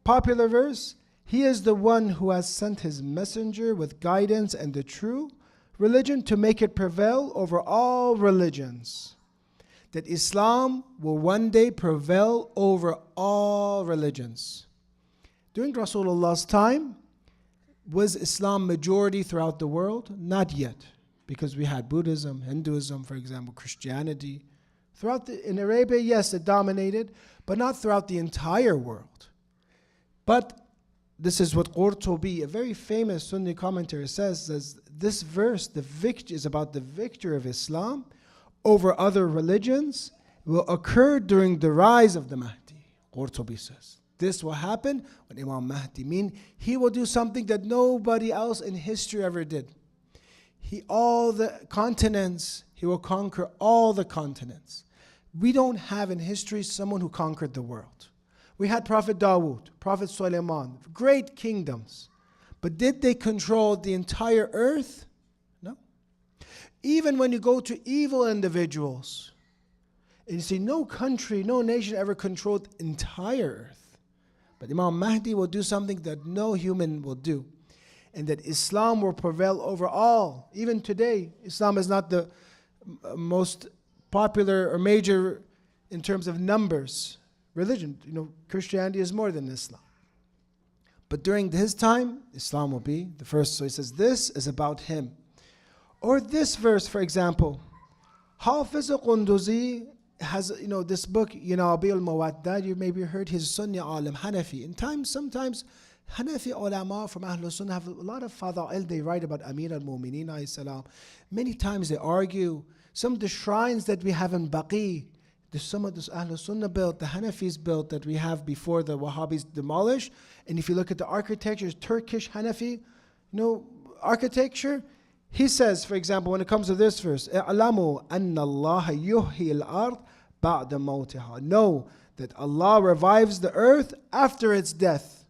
Speaker 7: popular verse. He is the one who has sent His messenger with guidance and the true religion to make it prevail over all religions. That Islam will one day prevail over all religions. During Rasulullah's time, was Islam majority throughout the world? Not yet. Because we had Buddhism, Hinduism, for example, Christianity. In Arabia, yes, it dominated, but not throughout the entire world. But this is what Qurtubi, a very famous Sunni commentator, says this verse, is about the victory of Islam over other religions, will occur during the rise of the Mahdi. Qurtubi says. this will happen when Imam Mahdi. Mean he will do something that nobody else in history ever did. All the continents, he will conquer all the continents. We don't have in history someone who conquered the world. We had Prophet Dawood, Prophet Sulaiman, great kingdoms. But did they control the entire earth? No. Even when you go to evil individuals, and you see no country, no nation ever controlled the entire earth. But Imam Mahdi will do something that no human will do. And that Islam will prevail over all. Even today, Islam is not the most popular or major in terms of numbers religion. Christianity is more than Islam. But during his time, Islam will be the first. So he says, this is about him. Or this verse, for example, Hafiz Qunduzi has, this book, Yanabi al-Mawadda, you maybe heard he's Sunni alim, Hanafi. Sometimes Hanafi ulama from Ahlul Sunnah have a lot of fada'il. They write about Amir al-Mu'mineen alayhi salam. Many times they argue. Some of the shrines that we have in Baqi, some of the Ahlul Sunnah built, the Hanafis built that we have before the Wahhabis demolished. And if you look at the architecture, Turkish Hanafi, architecture. He says, for example, when it comes to this verse, "I'lamu anna Allah yuhyi al-ard ba'da mawtiha." Know that Allah revives the earth after its death.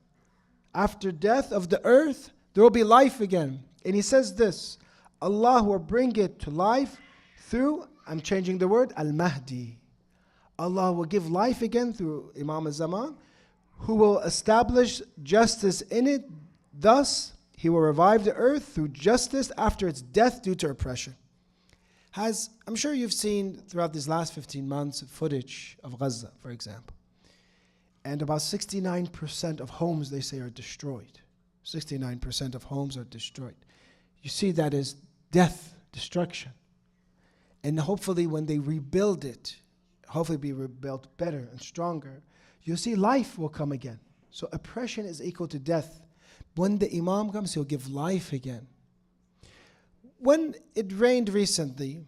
Speaker 7: After death of the earth, there will be life again. And he says this, Allah will bring it to life through, I'm changing the word, Al-Mahdi. Allah will give life again through Imam al-Zaman, who will establish justice in it. Thus, he will revive the earth through justice after its death due to oppression. I'm sure you've seen throughout these last 15 months footage of Gaza, for example. And about 69% of homes, they say, are destroyed. 69% of homes are destroyed. You see that as death, destruction. And hopefully when they rebuild it, hopefully be rebuilt better and stronger, you'll see life will come again. So oppression is equal to death. When the Imam comes, he'll give life again. When it rained recently,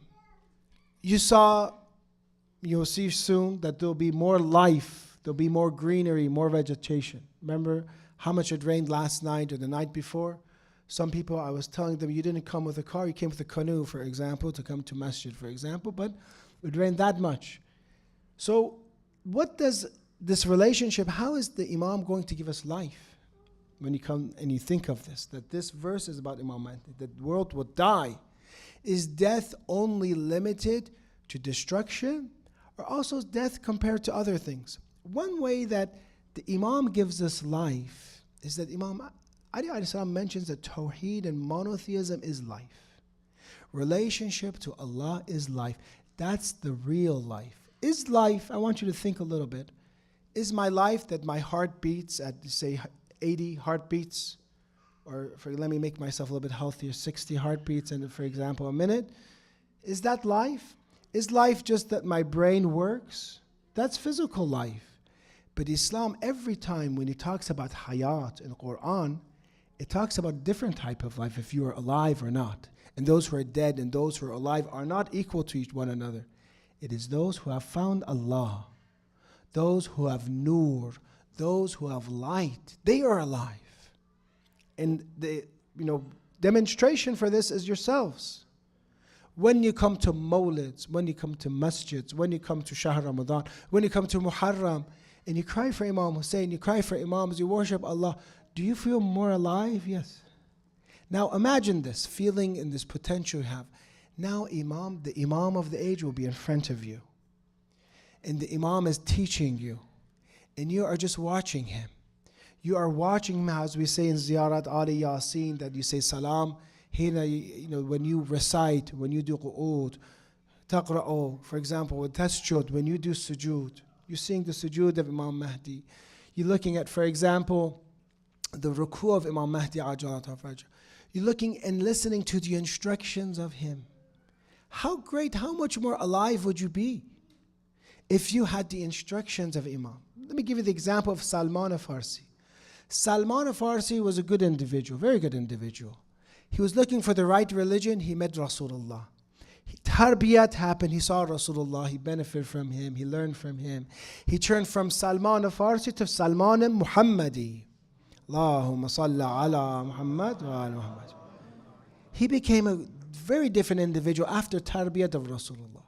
Speaker 7: you'll see soon that there'll be more life. There'll be more greenery, more vegetation. Remember how much it rained last night or the night before? Some people, I was telling them, you didn't come with a car, you came with a canoe, for example, to come to masjid, for example, but it rained that much. So what does this relationship, how is the Imam going to give us life? When you come and you think of this, that this verse is about Imam Mahdi, that the world will die. Is death only limited to destruction, or also is death compared to other things? One way that the Imam gives us life is that Imam Ali alayhi salam mentions that Tawheed and monotheism is life. Relationship to Allah is life. That's the real life. Is life, I want you to think a little bit, is my life that my heart beats at, say, 80 heartbeats? Or let me make myself a little bit healthier, 60 heartbeats, and for example, a minute. Is that life? Is life just that my brain works? That's physical life. But Islam, every time when it talks about hayat in the Quran, it talks about a different type of life, if you are alive or not. And those who are dead and those who are alive are not equal to each one another. It is those who have found Allah, those who have nur, those who have light, they are alive. And the demonstration for this is yourselves. When you come to mawlids, when you come to masjids, when you come to Shahr Ramadan, when you come to Muharram, and you cry for Imam Hussein, you cry for Imams, you worship Allah, do you feel more alive? Yes. Now imagine this feeling and this potential you have. Now the Imam of the age will be in front of you. And the Imam is teaching you. And you are just watching him. You are watching him, as we say in Ziyarat Ali Yasin, that you say salam. When you recite, when you do qu'ud, taqra'u, for example, with tasjud, when you do sujood, you're seeing the sujood of Imam Mahdi. You're looking at, for example, the ruku of Imam Mahdi ajalat al-fajr. You're looking and listening to the instructions of him. How great, how much more alive would you be if you had the instructions of Imam? Let me give you the example of Salman al-Farsi. Salman al-Farsi was a good individual, very good individual. He was looking for the right religion. He met Rasulullah. tarbiyat happened. He saw Rasulullah, he benefited from him, he learned from him. He turned from Salman al-Farsi to Salman al-Muhammadi. Allahumma salli ala Muhammad wa ala Muhammad. He became a very different individual after tarbiyat of Rasulullah.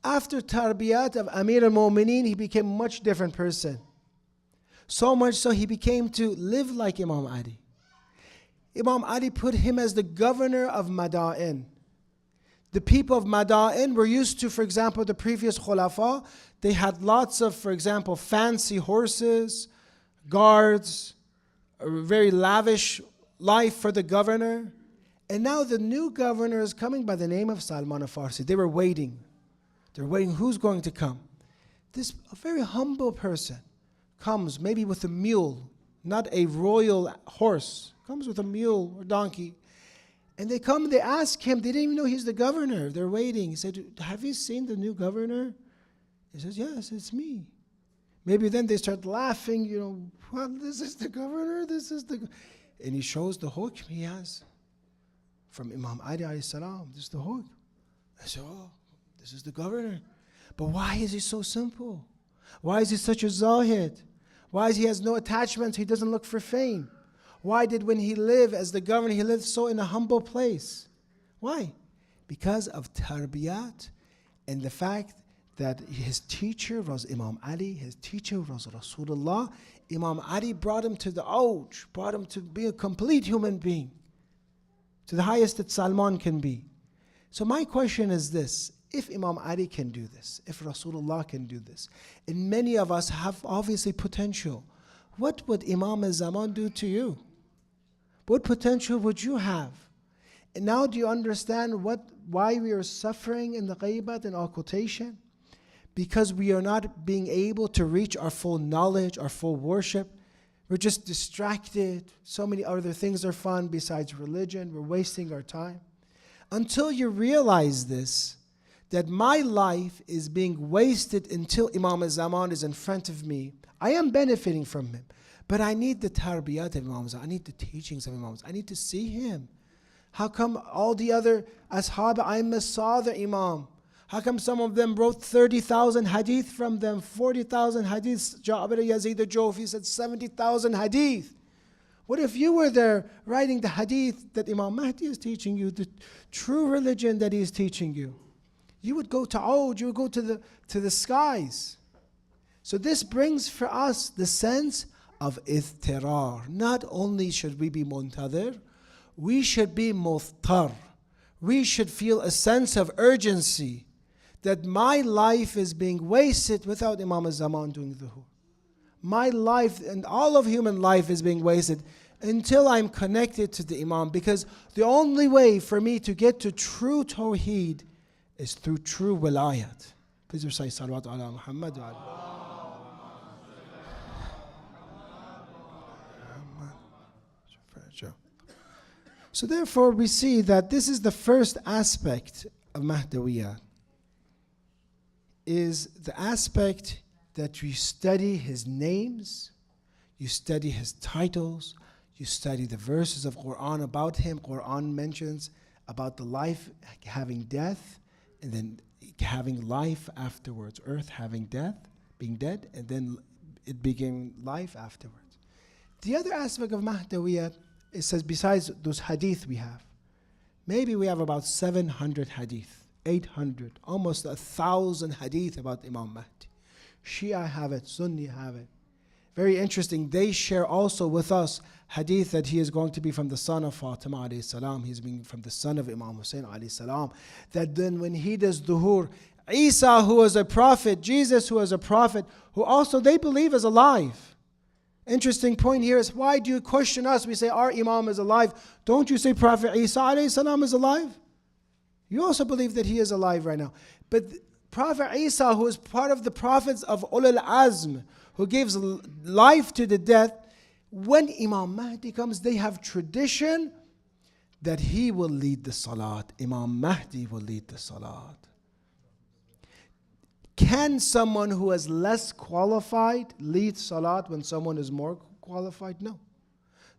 Speaker 7: After tarbiyat of Amir al-Mu'mineen, he became a much different person. So much so he became to live like Imam Ali. Imam Ali put him as the governor of Mada'in. The people of Mada'in were used to, for example, the previous khulafa. They had lots of, for example, fancy horses, guards, a very lavish life for the governor. And now the new governor is coming by the name of Salman al-Farsi. They were waiting. They're waiting, who's going to come? This a very humble person comes maybe with a mule, not a royal horse, comes with a mule or donkey. And they come, they ask him, they didn't even know he's the governor. They're waiting. He said, have you seen the new governor? He says, yes, it's me. Maybe then they start laughing, well, this is the governor, this is the... And he shows the hukm he has from Imam Mahdi AS. This is the hukm. I said, oh, this is the governor. But why is he so simple? Why is he such a zahid? Why is he has no attachments? He doesn't look for fame. Why did when he lived as the governor, he lived so in a humble place? Why? Because of tarbiyat and the fact that his teacher was Imam Ali, his teacher was Rasulullah. Imam Ali brought him to the ouj, brought him to be a complete human being, to the highest that Salman can be. So my question is this: if Imam Ali can do this, if Rasulullah can do this, and many of us have obviously potential, what would Imam al-Zaman do to you? What potential would you have? And now do you understand why we are suffering in the ghaibat and occultation? Because we are not being able to reach our full knowledge, our full worship. We're just distracted. So many other things are fun besides religion. We're wasting our time. Until you realize this, that my life is being wasted until Imam al-Zaman is in front of me, I am benefiting from him. But I need the tarbiyat of Imam al-Zaman. I need the teachings of Imam al-Zaman. I need to see him. How come all the other ashab, I saw the Imam? How come some of them wrote 30,000 hadith from them, 40,000 hadiths? Ja'bir Yazid al-Jofi said 70,000 hadith. What if you were there writing the hadith that Imam Mahdi is teaching you, the true religion that he is teaching you? You would go to Oud, you would go to the skies. So this brings for us the sense of ithtirar. Not only should we be muntadir, we should be muthtar. We should feel a sense of urgency that my life is being wasted without Imam al-Zaman doing dhuhr. My life and all of human life is being wasted until I'm connected to the Imam, because the only way for me to get to true tawheed is through true wilayat. Please recite salawat ala Muhammad wa ala. So therefore we see that this is the first aspect of Mahdawiyat, is the aspect that you study his names, you study his titles, you study the verses of Quran about him. Quran mentions about the life having death, and then having life afterwards. Earth having death, being dead, and then it became life afterwards. The other aspect of Mahdawiyat, it says besides those hadith we have, maybe we have about 700 hadith, 800, almost 1,000 hadith about Imam Mahdi. Shia have it, Sunni have it. Very interesting, they share also with us hadith that he is going to be from the son of Fatima alayhi salam, he's being from the son of Imam Hussein alayhi salam, that then when he does duhur, Isa who was a prophet, Jesus who was a prophet, who also they believe is alive. Interesting point here is, why do you question us? We say our Imam is alive. Don't you say Prophet Isa alayhi salam is alive? You also believe that he is alive right now. But Prophet Isa, who is part of the prophets of Ulul Azm, who gives life to the death, when Imam Mahdi comes, they have tradition that he will lead the salat. Imam Mahdi will lead the salat. Can someone who is less qualified lead salat when someone is more qualified? No.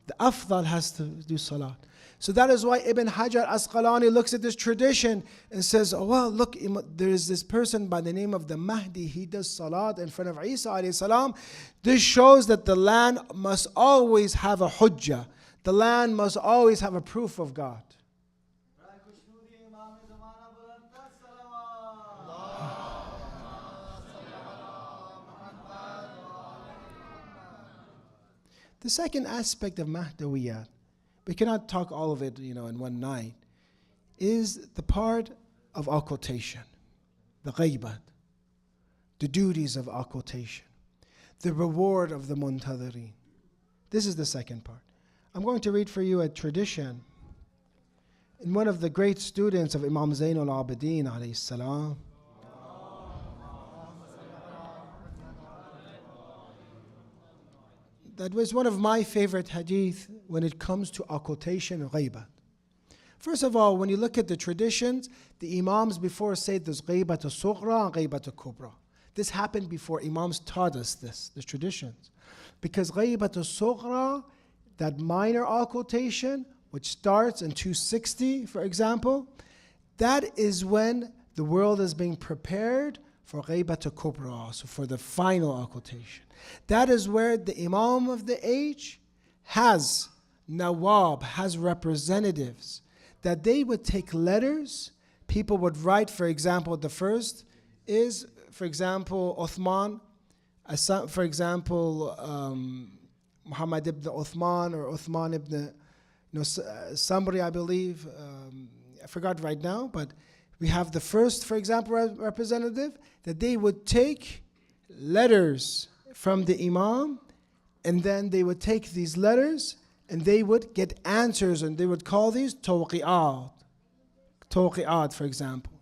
Speaker 7: The afdal has to do salat. So that is why Ibn Hajar Asqalani looks at this tradition and says, oh, well, look, there is this person by the name of the Mahdi. He does salat in front of Isa alayhi salam. This shows that the land must always have a hujjah. The land must always have a proof of God. The second aspect of Mahdawiyat, we cannot talk all of it, in one night, is the part of occultation, the ghaybat, the duties of occultation, the reward of the muntadhirin. This is the second part. I'm going to read for you a tradition in one of the great students of Imam Zain al-Abidin alayhi salam. That was one of my favorite hadith when it comes to occultation and ghaybat. First of all, when you look at the traditions, the Imams before say there's ghaybat al-sughra and ghaybat al-kubra. This happened before Imams taught us the traditions. Because ghaybat al-sughra, that minor occultation, which starts in 260, for example, that is when the world is being prepared for ghaybat al-kubra, so for the final occultation. That is where the Imam of the age has nawab, has representatives, that they would take letters. People would write, for example, the first is, for example, Uthman, for example, Muhammad ibn Uthman or Uthman ibn, somebody I believe, I forgot right now, but we have the first, for example, representative, that they would take letters from the Imam, and then they would take these letters and they would get answers, and they would call these tawqi'at, for example.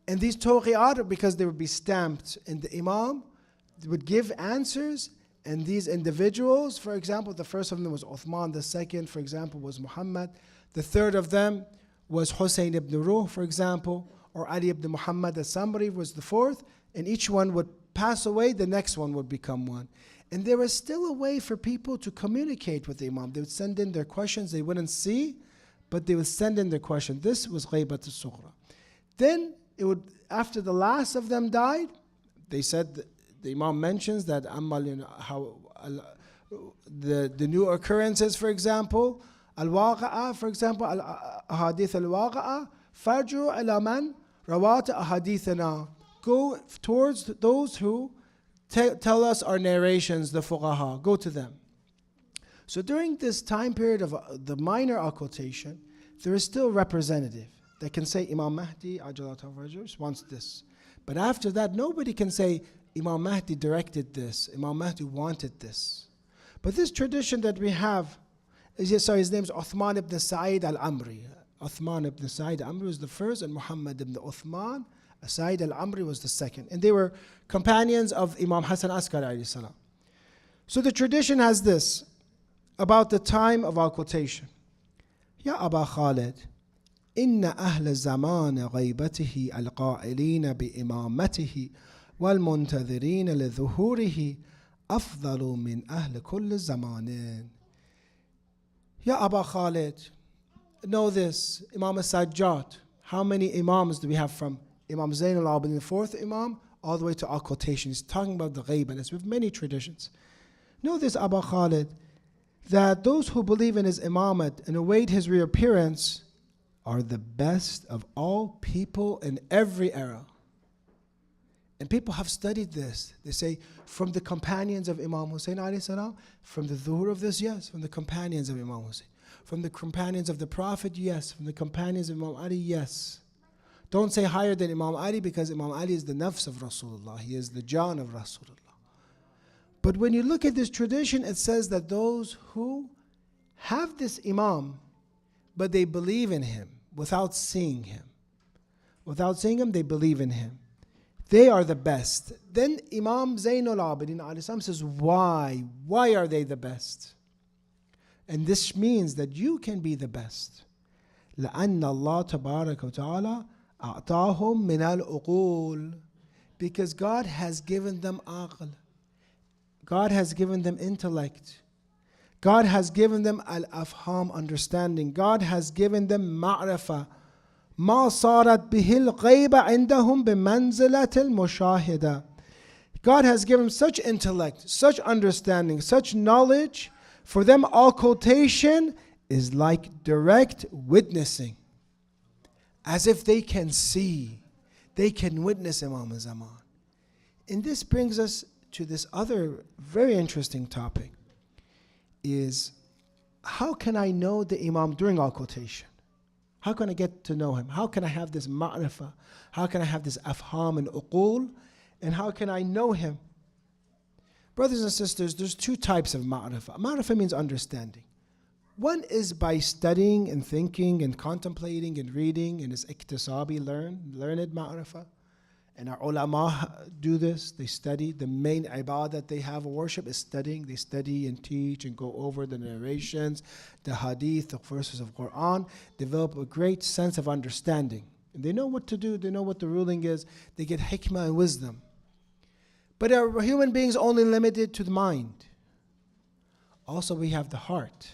Speaker 7: And these tawqi'at, because they would be stamped, and the Imam would give answers, and these individuals, for example, the first of them was Uthman, the second, for example, was Muhammad, the third of them was Hussein ibn Ruh, for example, or Ali ibn Muhammad, that somebody was the fourth, and each one would pass away, the next one would become one. And there was still a way for people to communicate with the Imam. They would send in their questions, they wouldn't see, but they would send in their question. This was ghaybat al-sughra. Then it would, after the last of them died, they said, the Imam mentions that the new occurrences, for example, al-waqa'a, for example, ahadith al-waqa'a, farju ila man rawat ahadithana. Go towards those who tell us our narrations, the fuqaha. Go to them. So during this time period of the minor occultation, there is still a representative that can say Imam Mahdi wants this. But after that, nobody can say Imam Mahdi directed this, Imam Mahdi wanted this. But this tradition that we have, his name is Uthman ibn Sa'id al-Amri. Uthman ibn Sa'id al-Amri was the first, and Muhammad ibn Uthman Sa'id al-Amri was the second. And they were companions of Imam Hassan Askari alayhi salam. So the tradition has this about the time of occultation. Ya Aba Khalid, inna ahla zaman ghaybatihi al-qa'ilina bi-imamatihi wal-muntadhirina li-dhuhurihi afdalu min ahli kulli zamanin. Ya Aba Khalid, know this, Imam Sajjad, how many Imams do we have from Imam Zain al-Abidin, the fourth Imam, all the way to occultation? He's talking about the ghayb, and it's with many traditions. Know this, Aba Khalid, that those who believe in his imamat and await his reappearance are the best of all people in every era. And people have studied this. They say, from the companions of Imam Hussein alayhi salam, from the dhuhr of this, yes, from the companions of Imam Hussein. From the companions of the Prophet, yes. From the companions of Imam Ali, yes. Don't say higher than Imam Ali, because Imam Ali is the nafs of Rasulullah. He is the Jan of Rasulullah. But when you look at this tradition, it says that those who have this Imam, but they believe in him without seeing him. Without seeing him, they believe in him. They are the best. Then Imam Zain al-Abidin says, why? Why are they the best? And this means that you can be the best. لأن الله تبارك وتعالى أعطاهم من العقول, because God has given them aql. God has given them intellect. God has given them al-afham, understanding. God has given them ma'rifah. ما صارت به الغيبة عندهم بمنزلة المشاهدة. God has given such intellect, such understanding, such knowledge. For them, occultation is like direct witnessing. As if they can see, they can witness Imam Zaman. And this brings us to this other very interesting topic, is how can I know the Imam during occultation? How can I get to know him? How can I have this ma'rifah? How can I have this afham and uqul? And how can I know him? Brothers and sisters, there's two types of ma'rifah. Ma'rifah means understanding. One is by studying and thinking and contemplating and reading, and is iktisabi, learned ma'rifah. And our ulama do this. They study. The main ibadah that they have, worship, is studying. They study and teach and go over the narrations, the hadith, the verses of Quran, develop a great sense of understanding. And they know what to do. They know what the ruling is. They get hikmah and wisdom. But our human beings only limited to the mind. Also, we have the heart.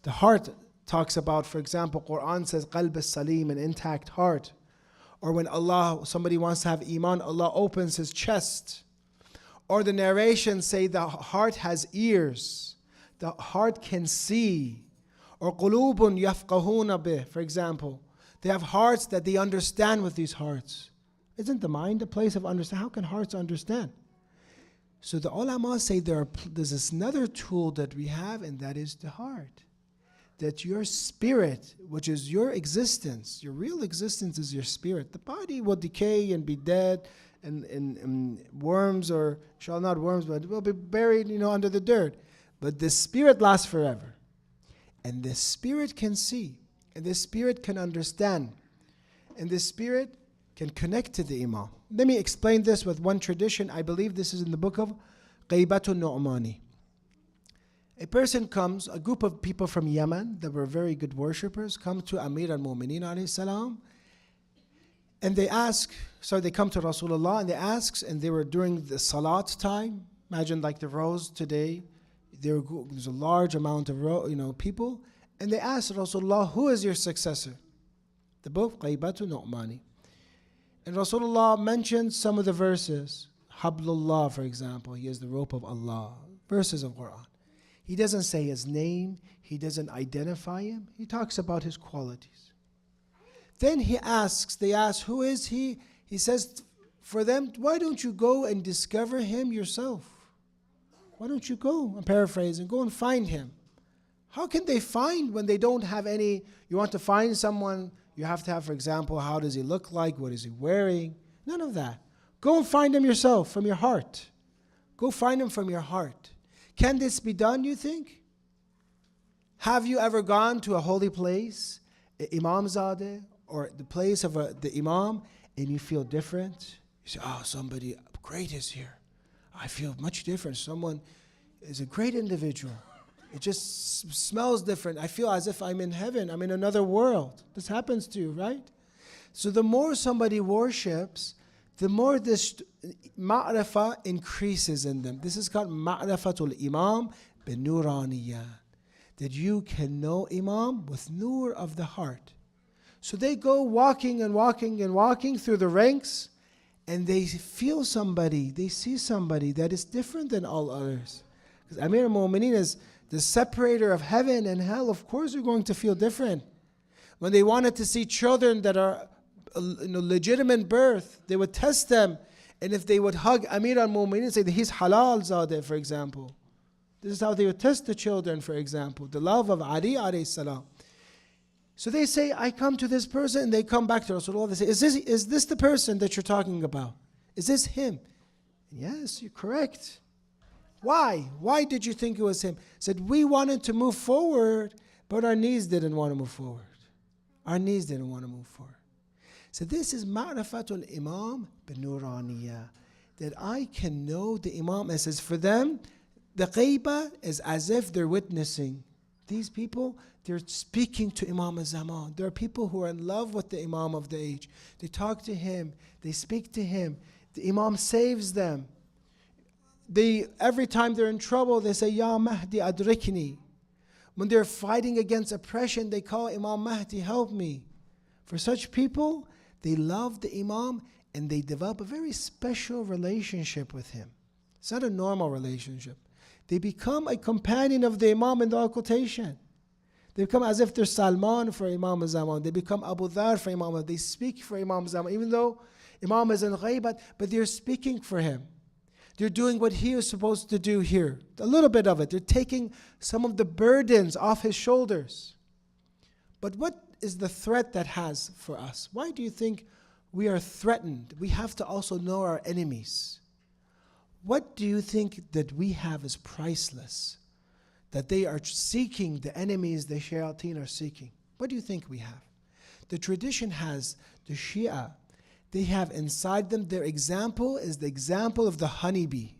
Speaker 7: The heart talks about, for example, Quran says, qalb as-salim, an intact heart. Or when somebody wants to have iman, Allah opens his chest. Or the narrations say the heart has ears. The heart can see. Or qulubun yafqahuna bih, for example. They have hearts that they understand with these hearts. Isn't the mind a place of understanding? How can hearts understand? So the ulama say there's this another tool that we have, and that is the heart. That your spirit, which is your existence, your real existence is your spirit. The body will decay and be dead, and worms, or shall not worms, but it will be buried, under the dirt. But the spirit lasts forever. And the spirit can see, and the spirit can understand, and the spirit can connect to the Imam. Let me explain this with one tradition. I believe this is in the book of Qaybatun Nu'mani. A person comes, a group of people from Yemen that were very good worshippers, come to Amir al-Mu'mineen alayhi salam, and they come to Rasulullah and they ask, and they were during the salat time. Imagine like the rows today, there's a large amount of people, and they asked Rasulullah, who is your successor? The book Qaybatun Nu'mani. And Rasulullah mentioned some of the verses. Hablullah, for example, he is the rope of Allah. Verses of Quran. He doesn't say his name. He doesn't identify him. He talks about his qualities. Then they ask, who is he? He says, for them, why don't you go and discover him yourself? Why don't you go, I'm paraphrasing, go and find him. How can they find when they don't have any? You want to find someone, you have to have, for example, how does he look like? What is he wearing? None of that. Go and find him yourself from your heart. Go find him from your heart. Can this be done, you think? Have you ever gone to a holy place, Imam Zadeh, or the place of the Imam, and you feel different? You say, somebody great is here. I feel much different. Someone is a great individual. It just smells different. I feel as if I'm in heaven. I'm in another world. This happens to you, right? So the more somebody worships, the more this ma'rifah increases in them. This is called ma'rifatul imam bin nuraniyat. That you can know Imam with nur of the heart. So they go walking and walking and walking through the ranks, and they feel somebody, they see somebody that is different than all others. Because Amir al-Mu'mineen is the separator of heaven and hell. Of course you're going to feel different. When they wanted to see children that are legitimate birth, they would test them, and if they would hug Amir al-Mu'mineen and say that he's halal zadeh, for example. This is how they would test the children, for example, the love of Ali alayhi salam. So they say, I come to this person, and they come back to Rasulullah. They say, is this the person that you're talking about? Is this him? Yes, you're correct. Why? Why did you think it was him? Said, we wanted to move forward, but our knees didn't want to move forward. Our knees didn't want to move forward. So this is ma'rifatul imam bin nuraniyah, that I can know the Imam. It says for them, the ghaibah is as if they're witnessing. These people, they're speaking to Imam al-Zaman. There are people who are in love with the Imam of the age. They talk to him. They speak to him. The Imam saves them. every time they're in trouble, they say, Ya Mahdi adrikni. When they're fighting against oppression, they call Imam Mahdi, help me. For such people, they love the Imam and they develop a very special relationship with him. It's not a normal relationship. They become a companion of the Imam in the occultation. They become as if they're Salman for Imam Zaman. They become Abu Dhar for Imam. They speak for Imam Zaman, even though Imam is in ghaybat, but they're speaking for him. They're doing what he is supposed to do here. A little bit of it. They're taking some of the burdens off his shoulders. But what is the threat that has for us? Why do you think we are threatened? We have to also know our enemies. What do you think that we have is priceless? That they are seeking, the enemies the shayateen are seeking. What do you think we have? The tradition has the Shia. They have inside them, their example is the example of the honeybee.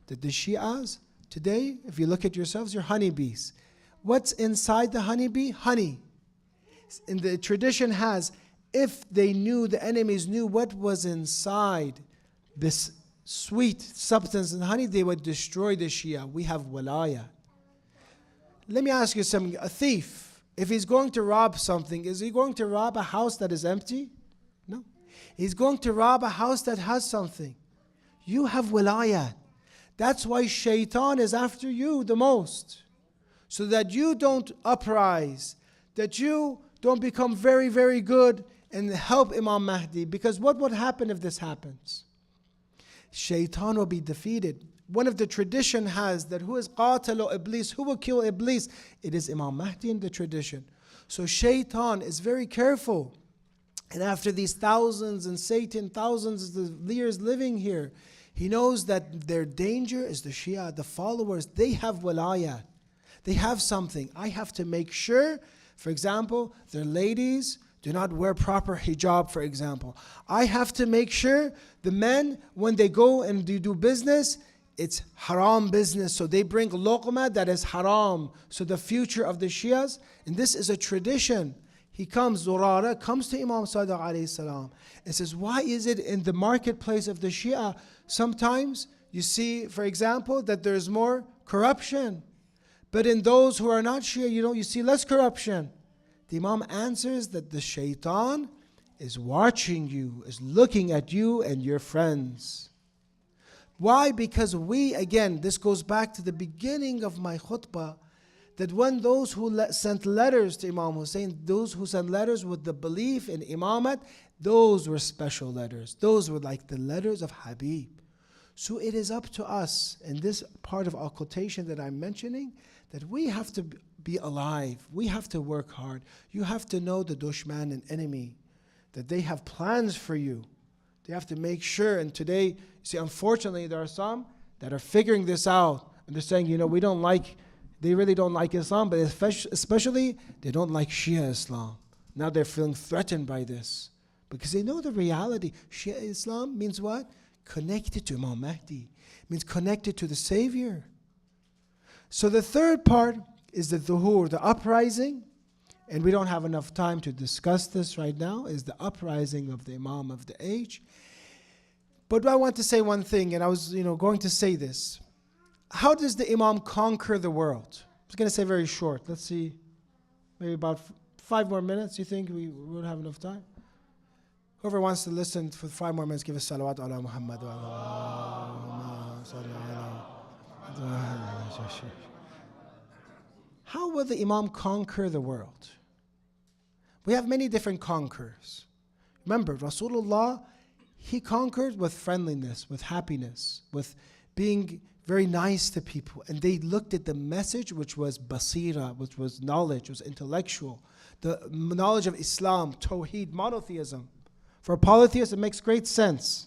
Speaker 7: That the Shias, today, if you look at yourselves, you're honeybees. What's inside the honeybee? Honey. And the tradition has, if they knew, the enemies knew what was inside this sweet substance in honey, they would destroy the Shia. We have walaya. Let me ask you something. A thief, if he's going to rob something, is he going to rob a house that is empty? No. He's going to rob a house that has something. You have wilayah. That's why shaitan is after you the most. So that you don't uprise, that you don't become very, very good and help Imam Mahdi. Because what would happen if this happens? Shaitan will be defeated. One of the tradition has that who is qatalu Iblis, who will kill Iblis? It is Imam Mahdi in the tradition. So shaitan is very careful. And after these thousands and Satan, thousands of years living here, he knows that their danger is the Shia, the followers. They have wilayah. They have something. I have to make sure, for example, their ladies do not wear proper hijab, for example. I have to make sure the men, when they go and do business, it's haram business. So they bring luqma that is haram. So the future of the Shias, and this is a tradition. He comes, Zurara comes to Imam Sadiq alayhi salam and says, why is it in the marketplace of the Shia, sometimes you see, for example, that there's more corruption. But in those who are not Shia, you see less corruption. The Imam answers that the shaitan is watching you, is looking at you and your friends. Why? Because we, again, this goes back to the beginning of my khutbah, that when those who sent letters to Imam Hussein, those who sent letters with the belief in imamat, those were special letters. Those were like the letters of Habib. So it is up to us, in this part of occultation that I'm mentioning, that we have to be alive. We have to work hard. You have to know the dushman and enemy, that they have plans for you. They have to make sure, and today, you see, unfortunately, there are some that are figuring this out, and they're saying, they really don't like Islam, but especially they don't like Shia Islam. Now they're feeling threatened by this because they know the reality. Shia Islam means what? Connected to Imam Mahdi. It means connected to the Savior. So the third part is the dhuhur, the uprising, and we don't have enough time to discuss this right now, is the uprising of the Imam of the age. But I want to say one thing, and I was going to say this. How does the Imam conquer the world? I was going to say very short. Let's see, maybe about 5 more minutes. You think we would have enough time? Whoever wants to listen for 5 more minutes, give us salawat ala Muhammad. How will the Imam conquer the world? We have many different conquerors. Remember, Rasulullah, he conquered with friendliness, with happiness, with being very nice to people. And they looked at the message, which was basira, which was knowledge, was intellectual. The knowledge of Islam, tawheed, monotheism. For a polytheist, it makes great sense.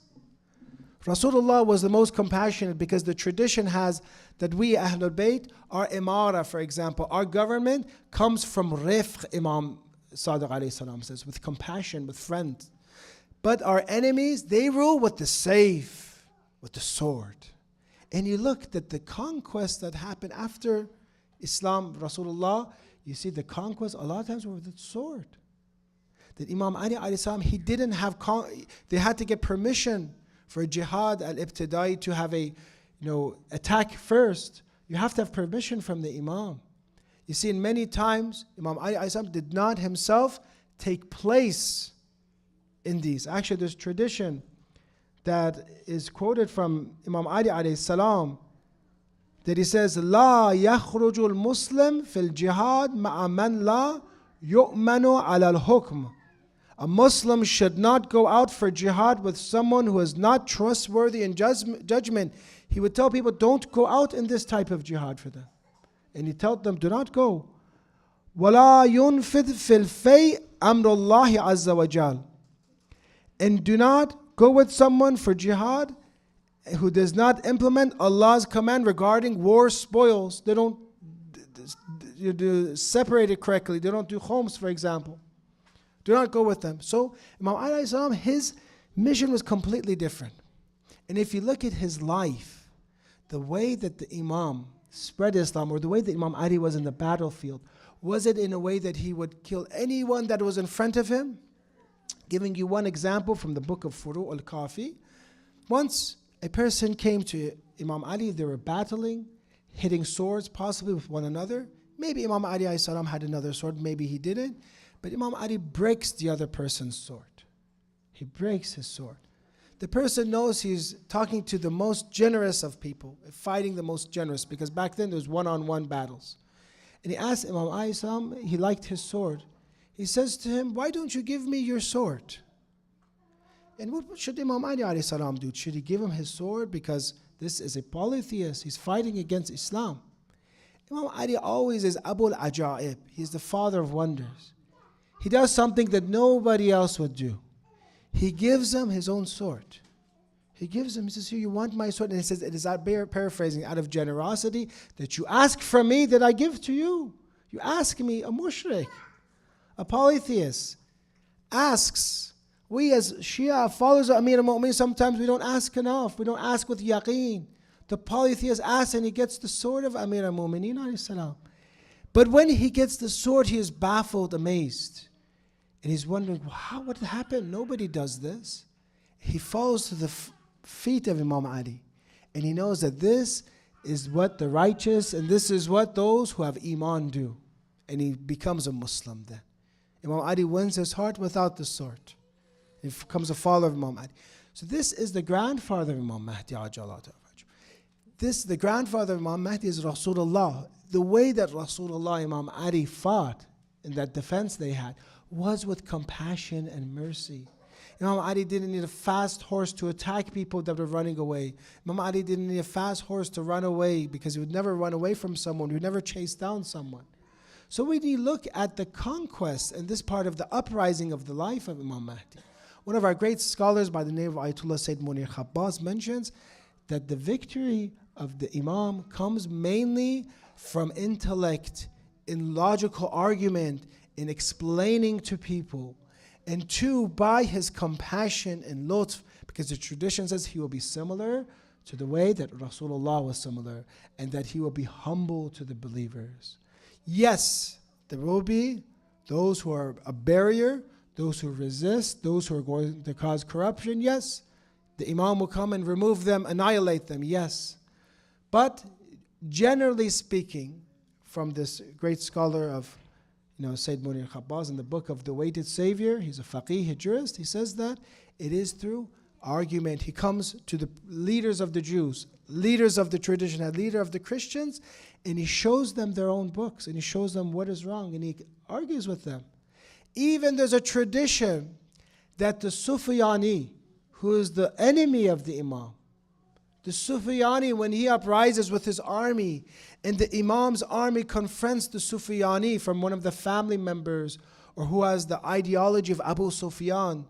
Speaker 7: Rasulullah was the most compassionate because the tradition has that we, Ahlul Bayt, our imara, for example, our government comes from rifq, Imam Sadiq alayhi salam says, with compassion, with friends. But our enemies, they rule with the sayf, with the sword. And you look at the conquest that happened after Islam, Rasulullah, you see the conquest a lot of times were with the sword. That Imam Ali alayhi salam, he didn't have, they had to get permission for jihad al-ibtidai to have a attack first, you have to have permission from the Imam. You see, in many times, Imam Ali AS did not himself take place in these. Actually, there's tradition that is quoted from Imam Ali alayhi salam that he says, لا يخرج المسلم في الجهاد مع من لا يؤمن على الحكم. A Muslim should not go out for jihad with someone who is not trustworthy in judgment. He would tell people, don't go out in this type of jihad for them. And he told them, do not go. وَلَا يُنْفِذْ فِي الْفَيْءِ أَمْرُ اللَّهِ عَزَّ وَجَلَ. And do not go with someone for jihad who does not implement Allah's command regarding war spoils. They don't separate it correctly. They don't do khoms, for example. Do not go with them. So Imam Ali salam, his mission was completely different. And if you look at his life, the way that the Imam spread Islam, or the way that Imam Ali was in the battlefield, was it in a way that he would kill anyone that was in front of him? Giving you one example from the book of Furu' al-Kafi. Once a person came to Imam Ali, they were battling, hitting swords possibly with one another. Maybe Imam Ali alayhi salam had another sword, maybe he didn't. But Imam Ali breaks the other person's sword. He breaks his sword. The person knows he's talking to the most generous of people, fighting the most generous, because back then there was one-on-one battles. And he asked Imam Ali salam, he liked his sword. He says to him, why don't you give me your sword? And what should Imam Ali alayhi salam do? Should he give him his sword? Because this is a polytheist. He's fighting against Islam. Imam Ali always is Abul Ajaib. He's the father of wonders. He does something that nobody else would do. He gives him his own sword. He says, here, you want my sword? And he says, it is, paraphrasing, out of generosity that you ask from me that I give to you. You ask me, a mushrik, a polytheist, asks. We as Shia, followers of Amir al-Mu'min, sometimes we don't ask enough. We don't ask with yaqeen. The polytheist asks and he gets the sword of Amir al-Mu'mineen alayhi salam. But when he gets the sword, he is baffled, amazed. And he's wondering, what happened? Nobody does this. He falls to the feet of Imam Ali. And he knows that this is what the righteous and this is what those who have Iman do. And he becomes a Muslim then. Imam Ali wins his heart without the sword. He becomes a follower of Imam Ali. So this is the grandfather of Imam Mahdi. The grandfather of Imam Mahdi is Rasulullah. The way that Rasulullah, Imam Ali fought in that defense they had was with compassion and mercy. Imam Ali didn't need a fast horse to attack people that were running away. Imam Ali didn't need a fast horse to run away because he would never run away from someone. He would never chase down someone. So when you look at the conquest and this part of the uprising of the life of Imam Mahdi, one of our great scholars by the name of Ayatollah Sayyid Munir Khabbas mentions that the victory of the Imam comes mainly from intellect, in logical argument, in explaining to people, and two, by his compassion and lutf, because the tradition says he will be similar to the way that Rasulullah was similar, and that he will be humble to the believers. Yes, there will be those who are a barrier, those who resist, those who are going to cause corruption, yes. The Imam will come and remove them, annihilate them, yes. But generally speaking, from this great scholar of Sayyid Munir Khabbas in the book of The Weighted Savior, he's a faqih, a jurist, he says that it is through argument. He comes to the leaders of the Jews, leaders of the tradition, and leader of the Christians, and he shows them their own books, and he shows them what is wrong, and he argues with them. Even there's a tradition that the Sufyani, who is the enemy of the Imam, the Sufyani, when he uprises with his army, and the Imam's army confronts the Sufyani from one of the family members, or who has the ideology of Abu Sufyan,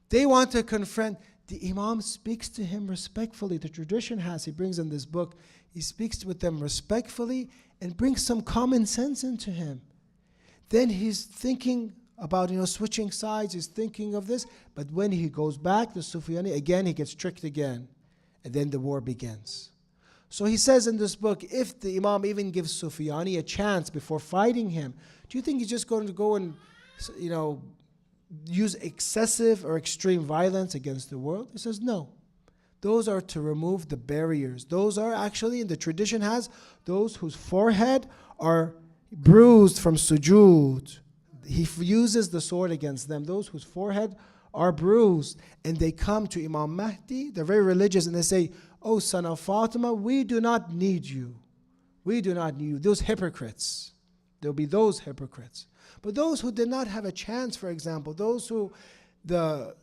Speaker 7: they want to confront. The Imam speaks to him respectfully. The tradition has, he brings in this book, he speaks with them respectfully and brings some common sense into him. Then he's thinking about switching sides, he's thinking of this, but when he goes back, the Sufyani, again he gets tricked again. And then the war begins. So he says in this book, if the Imam even gives Sufyani a chance before fighting him, do you think he's just going to go and, use excessive or extreme violence against the world? He says no. Those are to remove the barriers. Those are actually, in the tradition has, those whose forehead are bruised from sujood. He uses the sword against them. Those whose forehead are bruised. And they come to Imam Mahdi, they're very religious, and they say, "Oh, son of Fatima, we do not need you. We do not need you." Those hypocrites. There'll be those hypocrites. But those who did not have a chance, for example, those who the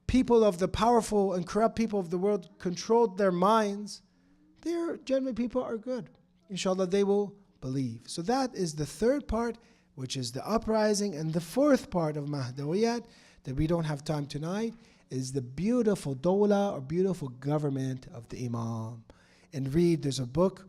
Speaker 7: people of the powerful and corrupt people of the world controlled their minds, their generally people are good. Inshallah, they will believe. So that is the third part, which is the uprising. And the fourth part of Mahdawiyat, that we don't have time tonight, is the beautiful dawla, or beautiful government of the Imam. And read, there's a book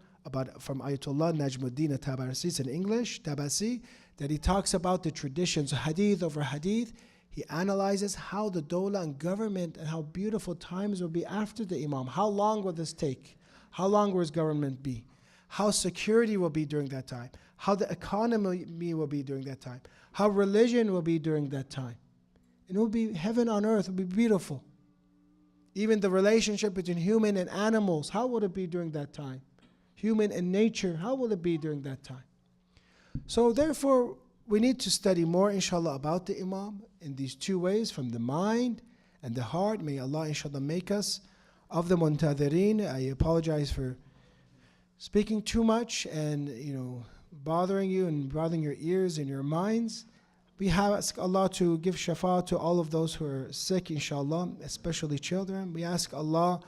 Speaker 7: from Ayatollah Najmuddin Tabarsi, it's in English, Tabasi, that he talks about the traditions, hadith over hadith. He analyzes how the dawla and government and how beautiful times will be after the Imam. How long will this take? How long will his government be? How security will be during that time? How the economy will be during that time? How religion will be during that time? And it will be heaven on earth, it will be beautiful. Even the relationship between human and animals, how will it be during that time? Human and nature, how will it be during that time? So therefore, we need to study more, inshallah, about the Imam in these two ways, from the mind and the heart. May Allah, inshallah, make us of the muntadhirin. I apologize for speaking too much and, bothering you and bothering your ears and your minds. We ask Allah to give shafa to all of those who are sick, inshallah, especially children. We ask Allah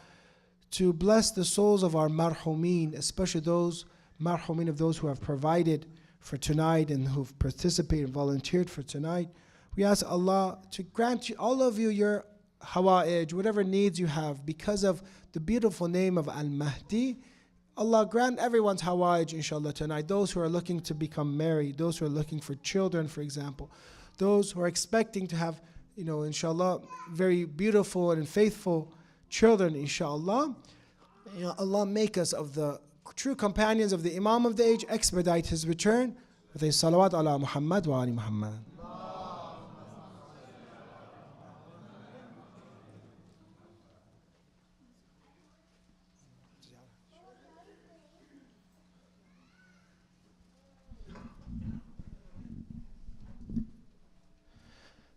Speaker 7: to bless the souls of our marhumin, especially those marhumin of those who have provided for tonight and who've participated and volunteered for tonight. We ask Allah to grant all of you your hawa'ij, whatever needs you have, because of the beautiful name of Al-Mahdi. Allah grant everyone's hawa'ij, inshallah, tonight. Those who are looking to become married, those who are looking for children, for example, those who are expecting to have, inshallah, very beautiful and faithful children, inshallah. Allah make us of the true companions of the Imam of the age, expedite his return with a salawat ala Muhammad wa ali Muhammad.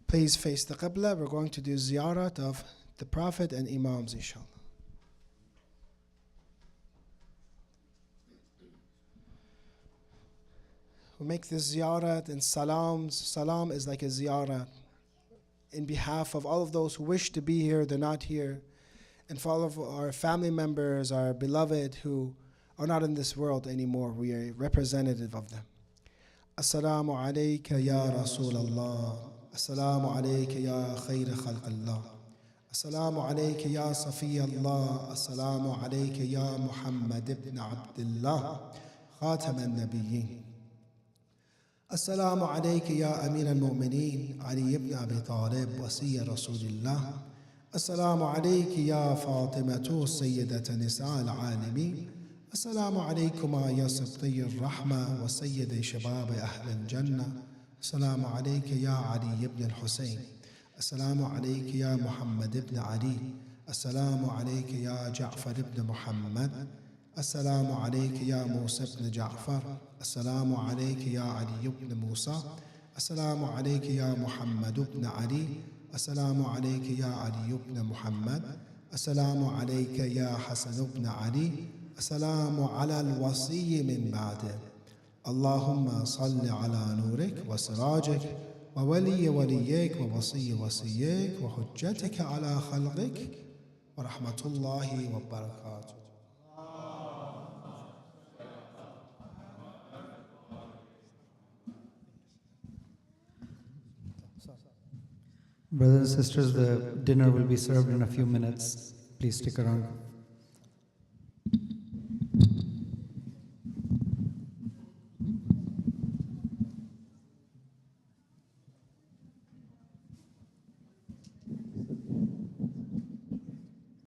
Speaker 7: Please face the Qibla. We're going to do ziyarat of the Prophet and Imams, inshallah. We make this ziyarat in salams. Salam is like a ziyarat in behalf of all of those who wish to be here, they're not here, and for all of our family members, our beloved who are not in this world anymore. We are representative of them. Assalamu alayka ya Rasulallah. Assalamu alayka ya khayr khalqallah. Assalamu alayka ya Safiyallah. Assalamu alayka ya Muhammad ibn Abdullah, Khatam al-Nabiyyin. Assalamu alayka ya Amir al-Mu'mineen, Ali ibn Abi Talib, Wasiya Rasulillah. Assalamu alayka ya Fatimatu, Sayyidata Nisa al-Alamin. Assalamu alaykum ya Sabti al-Rahma, wa Sayyidi Shabab Ahl al-Jannah. Assalamu alayka ya Ali ibn al-Husayn. Assalamu alayka ya Muhammad ibn Ali. Assalamu alayka ya Ja'far ibn Muhammad. Assalamu alayka ya Musa ibn Ja'far. Assalamu alayka ya Ali ibn Musa. Assalamu alayka ya Muhammad ibn Ali. Assalamu alayka ya Ali ibn Muhammad. Assalamu alayka ya Hasan ibn Ali. Assalamu ala al-wasi min ba'dih. Allahumma salli ala nurik wa sirajik wa wali waliyik wa wasi wasiyik wa hujjatika ala khalqik wa rahmatullahi wa barakatuh.
Speaker 2: Brothers and sisters, the dinner will be served in a few minutes. Please stick around.